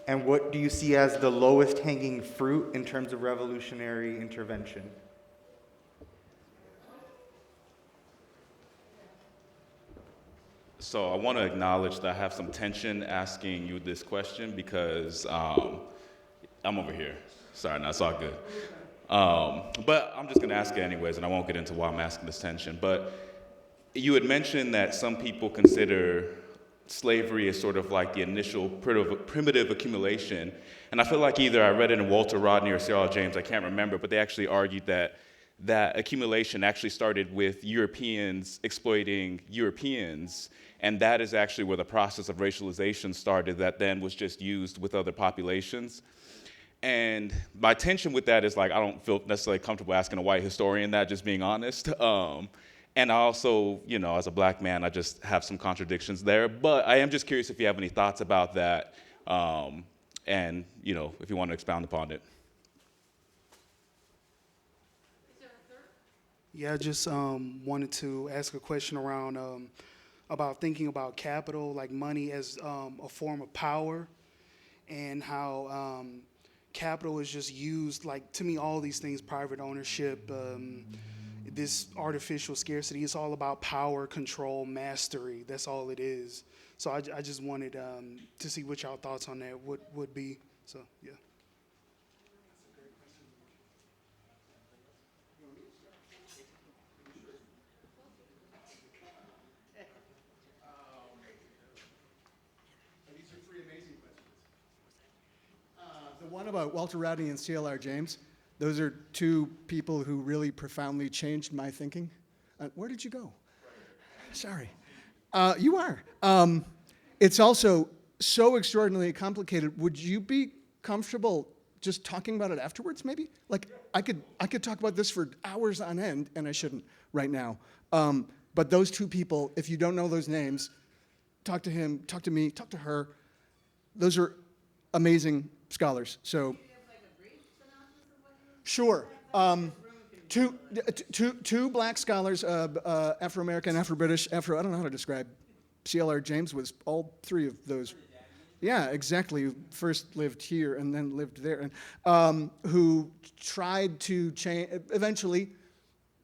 P: And what do you see as the lowest hanging fruit in terms of revolutionary intervention?
J: So I want to acknowledge that I have some tension asking you this question because I'm over here. Sorry, no, it's all good. But I'm just going to ask it anyways, and I won't get into why I'm asking this tension. But you had mentioned that some people consider slavery as sort of like the initial primitive accumulation. And I feel like either I read it in Walter Rodney or Cyril James, I can't remember, but they actually argued that that accumulation actually started with Europeans exploiting Europeans, and that is actually where the process of racialization started that then was just used with other populations. And my tension with that is like, I don't feel necessarily comfortable asking a white historian that, just being honest. And I also, you know, as a black man, I just have some contradictions there. But I am just curious if you have any thoughts about that, and, you know, if you want to expound upon it.
M: Yeah, I just wanted to ask a question around about thinking about capital, like money as a form of power, and how capital is just used, like, to me, all these things, private ownership, this artificial scarcity, it's all about power, control, mastery. That's all it is. So I just wanted to see what y'all thoughts on that would be. So, yeah.
B: one about Walter Rodney and C.L.R. James. Those are two people who really profoundly changed my thinking. Where did you go? Sorry. You are. It's also so extraordinarily complicated. Would you be comfortable just talking about it afterwards, maybe? Like, I could talk about this for hours on end, and I shouldn't right now. But those two people, if you don't know those names, talk to him, talk to me, talk to her. Those are amazing scholars. So, sure. Two black scholars, Afro-American, Afro-British, I don't know how to describe. C.L.R. James was all three of those. Yeah, exactly. First lived here and then lived there, and who tried to change, eventually,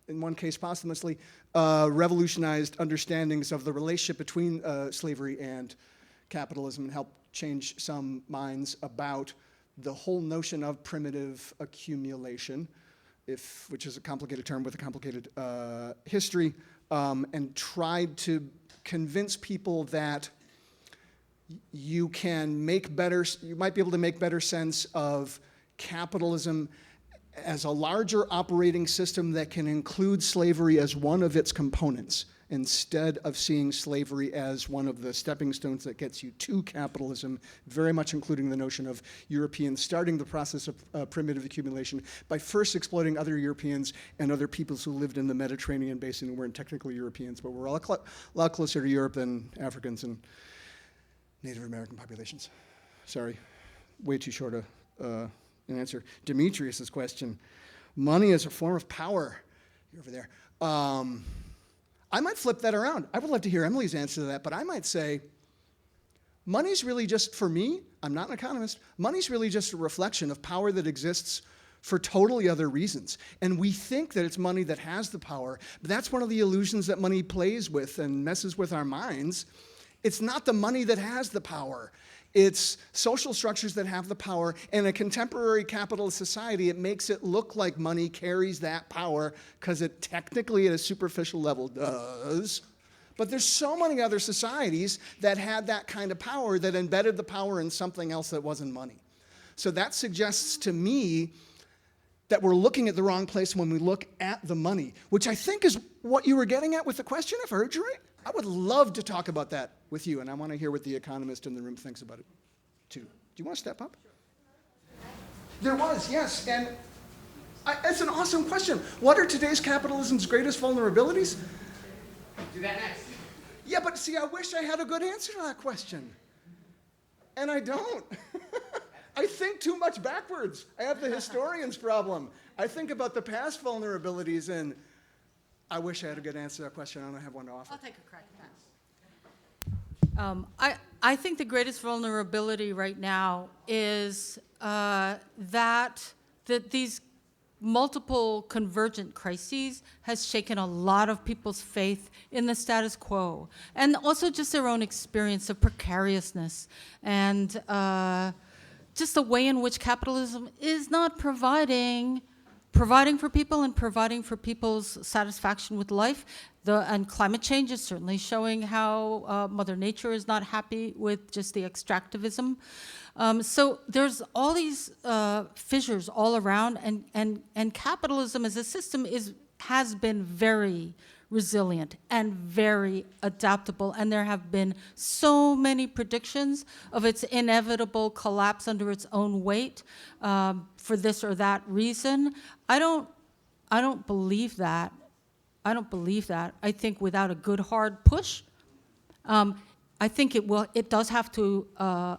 B: in one case posthumously, revolutionized understandings of the relationship between slavery and capitalism and helped change some minds about the whole notion of primitive accumulation, which is a complicated term with a complicated history, and tried to convince people that you might be able to make better sense of capitalism as a larger operating system that can include slavery as one of its components, instead of seeing slavery as one of the stepping stones that gets you to capitalism, very much including the notion of Europeans starting the process of primitive accumulation by first exploiting other Europeans and other peoples who lived in the Mediterranean basin and weren't technically Europeans, but were a lot closer to Europe than Africans and Native American populations. Sorry, way too short an answer. Demetrius's question, money as a form of power. You're over there. I might flip that around. I would love to hear Emily's answer to that, but I might say, money's really just, for me, I'm not an economist, money's really just a reflection of power that exists for totally other reasons. And we think that it's money that has the power, but that's one of the illusions that money plays with and messes with our minds. It's not the money that has the power. It's social structures that have the power. In a contemporary capitalist society, it makes it look like money carries that power because it technically at a superficial level does. But there's so many other societies that had that kind of power that embedded the power in something else that wasn't money. So that suggests to me that we're looking at the wrong place when we look at the money, which I think is what you were getting at with the question, if I heard you right. I would love to talk about that with you, and I want to hear what the economist in the room thinks about it, too. Do you want to step up? There was, yes, and it's an awesome question. What are today's capitalism's greatest vulnerabilities?
L: Do that next.
B: Yeah, but see, I wish I had a good answer to that question, and I don't. I think too much backwards. I have the historian's problem. I think about the past vulnerabilities, and I wish I had a good answer to that question. I don't have one to offer.
C: I'll take a crack at that. I think the greatest vulnerability right now is that these multiple convergent crises has shaken a lot of people's faith in the status quo, and also just their own experience of precariousness and just the way in which capitalism is not providing for people and providing for people's satisfaction with life. And climate change is certainly showing how Mother Nature is not happy with just the extractivism. So there's all these fissures all around, and capitalism as a system has been very resilient and very adaptable, and there have been so many predictions of its inevitable collapse under its own weight for this or that reason. I don't believe that. I don't believe that. I think without a good hard push, I think it does have to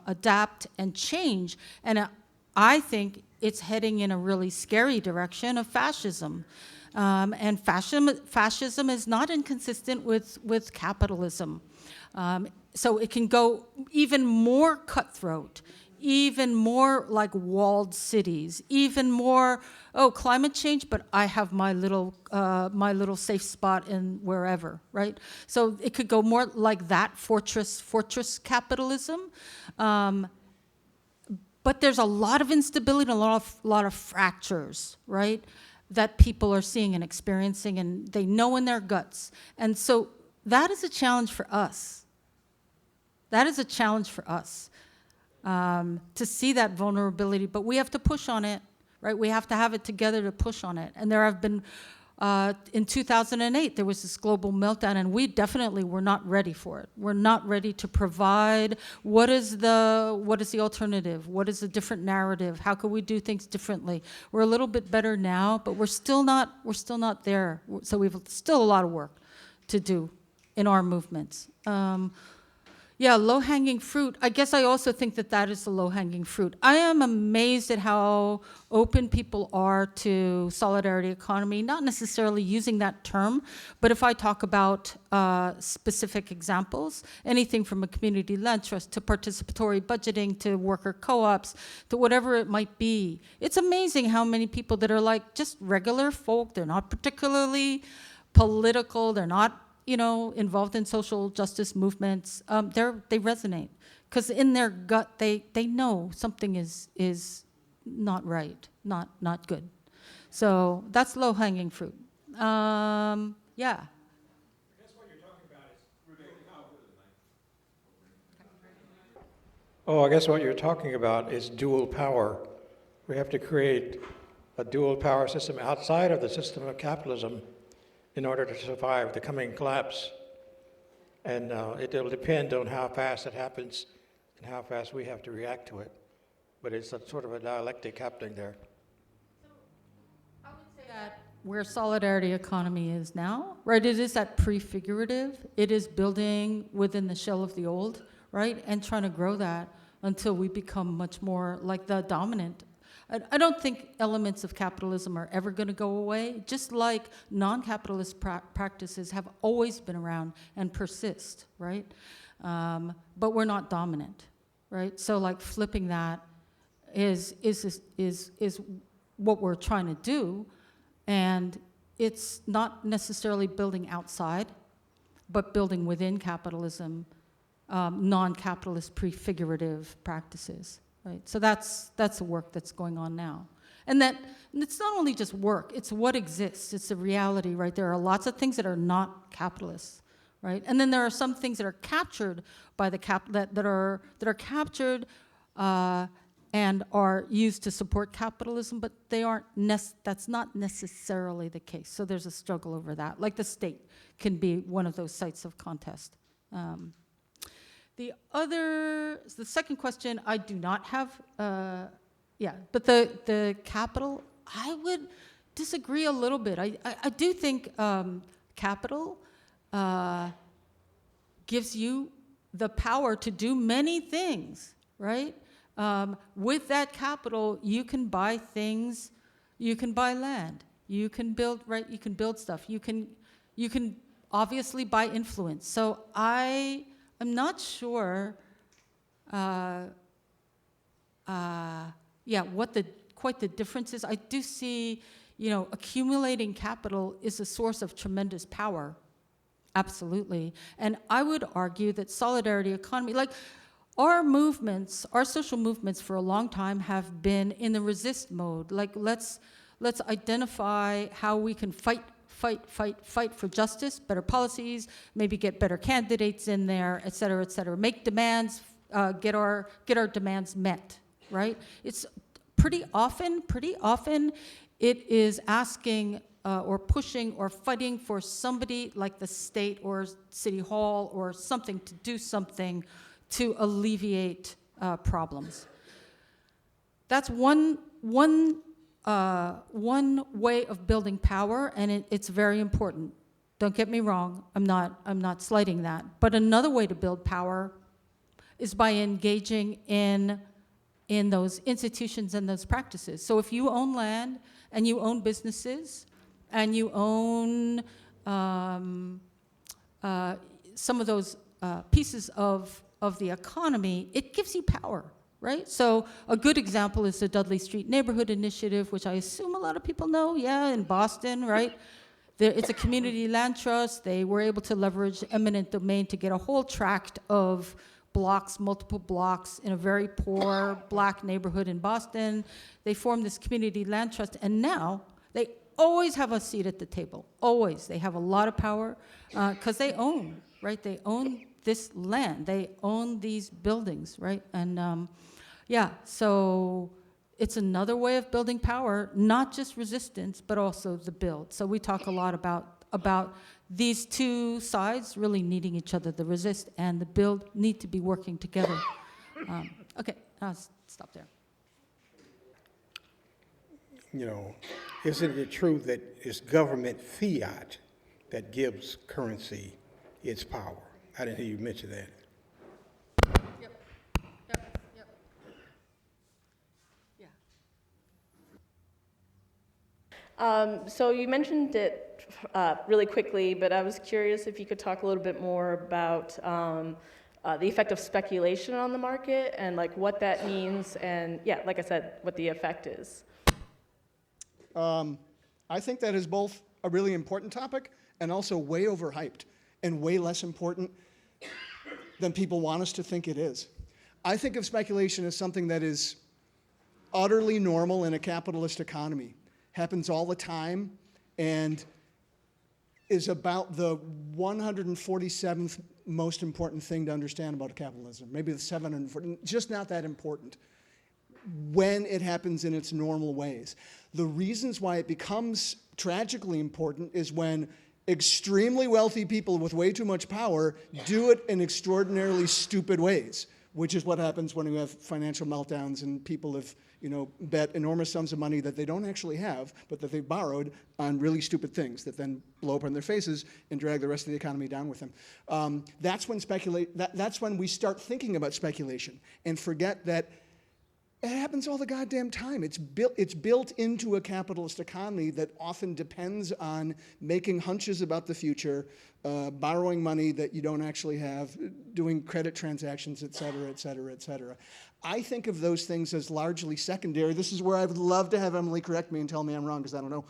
C: adapt and change, and I think it's heading in a really scary direction of fascism. And fascism is not inconsistent with capitalism. So it can go even more cutthroat, even more like walled cities, even more, climate change, but I have my little safe spot in wherever, right? So it could go more like that fortress capitalism. But there's a lot of instability, a lot of fractures, right, that people are seeing and experiencing, and they know in their guts. And so that is a challenge for us. That is a challenge for us. to see that vulnerability, but we have to push on it, right? We have to have it together to push on it. And there have been, in 2008, there was this global meltdown, and we definitely were not ready for it. We're not ready to provide what is the alternative? What is the different narrative? How can we do things differently? We're a little bit better now, but we're still not there. So we've still a lot of work to do in our movements. Yeah, low-hanging fruit. I guess I also think that is the low-hanging fruit. I am amazed at how open people are to solidarity economy, not necessarily using that term, but if I talk about specific examples, anything from a community land trust to participatory budgeting to worker co-ops to whatever it might be. It's amazing how many people that are like just regular folk, they're not particularly political, they're not involved in social justice movements, they resonate. Because in their gut, they know something is not right, not good. So that's low-hanging fruit. Yeah.
Q: I guess what you're talking about is dual power. We have to create a dual power system outside of the system of capitalism in order to survive the coming collapse. And it'll depend on how fast it happens and how fast we have to react to it. But it's a sort of a dialectic happening there.
C: I would say that where solidarity economy is now, right, it is that prefigurative. It is building within the shell of the old, right, and trying to grow that until we become much more like the dominant. I don't think elements of capitalism are ever going to go away, just like non-capitalist practices have always been around and persist, right? But we're not dominant, right? So like flipping that is what we're trying to do, and it's not necessarily building outside, but building within capitalism, non-capitalist prefigurative practices. Right, so that's the work that's going on now. And it's not only just work, it's what exists, it's the reality, right? There are lots of things that are not capitalist, right? And then there are some things that are captured by the that are captured and are used to support capitalism, but they aren't that's not necessarily the case. So there's a struggle over that. Like the state can be one of those sites of contest. The second question, I do not have, but the capital, I would disagree a little bit. I do think capital gives you the power to do many things, right? With that capital, you can buy things, you can buy land, you can build, right? You can build stuff, you can obviously buy influence. So I'm not sure, what quite the difference is. I do see, accumulating capital is a source of tremendous power, absolutely. And I would argue that solidarity economy, like our movements, our social movements for a long time have been in the resist mode. Like let's identify how we can fight for justice, better policies, maybe get better candidates in there, et cetera, make demands, get our demands met, right? It's pretty often it is asking or pushing or fighting for somebody like the state or city hall or something to do something to alleviate problems. That's one way of building power, and it's very important. Don't get me wrong, I'm not slighting that. But another way to build power is by engaging in those institutions and those practices. So if you own land and you own businesses and you own some of those pieces of the economy, it gives you power. Right? So a good example is the Dudley Street Neighborhood Initiative, which I assume a lot of people know, in Boston, right? It's a community land trust. They were able to leverage eminent domain to get a whole tract of blocks, multiple blocks, in a very poor black neighborhood in Boston. They formed this community land trust, and now they always have a seat at the table, always. They have a lot of power because they own, right? They own this land. They own these buildings, right? And yeah, so it's another way of building power, not just resistance, but also the build. So we talk a lot about these two sides really needing each other. The resist and the build need to be working together. Okay, I'll stop there.
Q: You know, isn't it true that it's government fiat that gives currency its power? I didn't hear you mention that.
R: So you mentioned it really quickly, but I was curious if you could talk a little bit more about the effect of speculation on the market and like what that means, and yeah, like I said, what the effect is.
B: I think that is both a really important topic and also way overhyped and way less important than people want us to think it is. I think of speculation as something that is utterly normal in a capitalist economy, happens all the time, and is about the 147th most important thing to understand about capitalism. Maybe the 740, just not that important when it happens in its normal ways. The reasons why it becomes tragically important is when extremely wealthy people with way too much power do it in extraordinarily stupid ways, which is what happens when we have financial meltdowns and people have, bet enormous sums of money that they don't actually have, but that they've borrowed on really stupid things that then blow up in their faces and drag the rest of the economy down with them. That's when we start thinking about speculation and forget that it happens all the goddamn time. It's built into a capitalist economy that often depends on making hunches about the future, borrowing money that you don't actually have, doing credit transactions, et cetera, et cetera, et cetera. I think of those things as largely secondary. This is where I would love to have Emily correct me and tell me I'm wrong, because I don't know.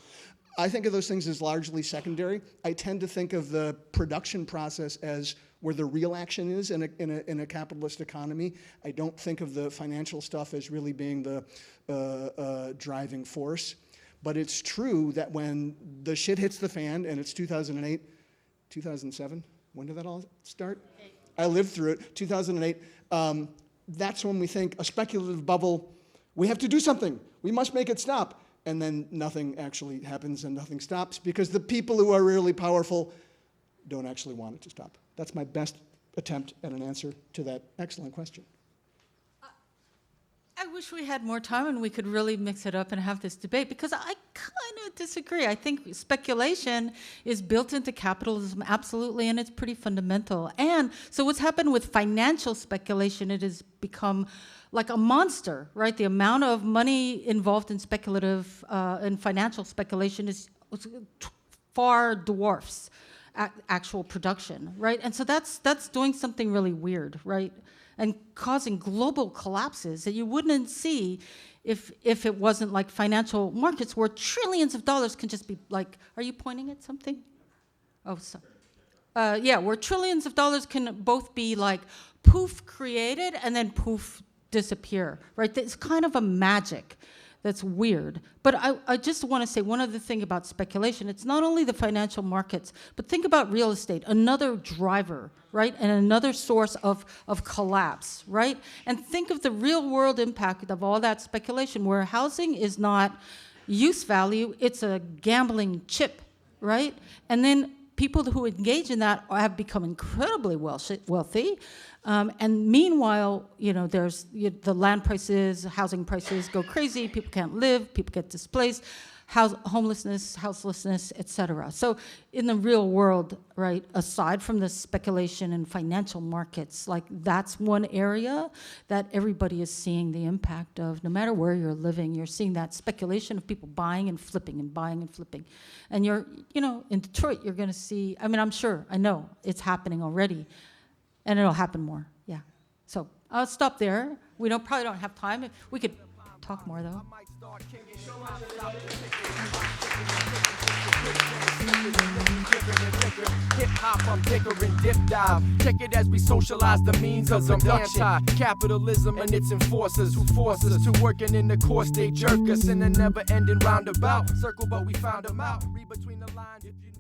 B: I think of those things as largely secondary. I tend to think of the production process as where the real action is in a capitalist economy. I don't think of the financial stuff as really being the driving force. But it's true that when the shit hits the fan, and it's 2008, 2007, when did that all start? I lived through it, 2008. That's when we think a speculative bubble, we have to do something. We must make it stop. And then nothing actually happens and nothing stops because the people who are really powerful don't actually want it to stop. That's my best attempt at an answer to that excellent question.
C: I wish we had more time and we could really mix it up and have this debate, because I kind of disagree. I think speculation is built into capitalism, absolutely, and it's pretty fundamental. And so what's happened with financial speculation, it has become like a monster, right? The amount of money involved in speculative and financial speculation is far dwarfs actual production, right? And so that's doing something really weird, right? And causing global collapses that you wouldn't see if it wasn't like financial markets where trillions of dollars can just be like, are you pointing at something? Oh, sorry. Yeah, where trillions of dollars can both be like poof created and then poof disappear, right? It's kind of a magic that's weird. But I just want to say one other thing about speculation. It's not only the financial markets, but think about real estate, another driver, right? And another source of collapse, right? And think of the real world impact of all that speculation, where housing is not use value, it's a gambling chip, right? And then people who engage in that have become incredibly wealthy. And meanwhile, there's the land prices, housing prices go crazy, people can't live, people get displaced, homelessness, houselessness, et cetera. So in the real world, right, aside from the speculation and financial markets, like that's one area that everybody is seeing the impact of. No matter where you're living, you're seeing that speculation of people buying and flipping and buying and flipping. And in Detroit, you're gonna see, I know it's happening already. And it'll happen more, yeah. So I'll stop there. We probably don't have time. We could talk more, though.
A: Hip hop, I'm tickering, dip dive. Check it as we socialize the means of production. Capitalism and its enforcers who force us to working in the course. They jerk us in a never-ending roundabout circle, but we found them out. Read between the lines if you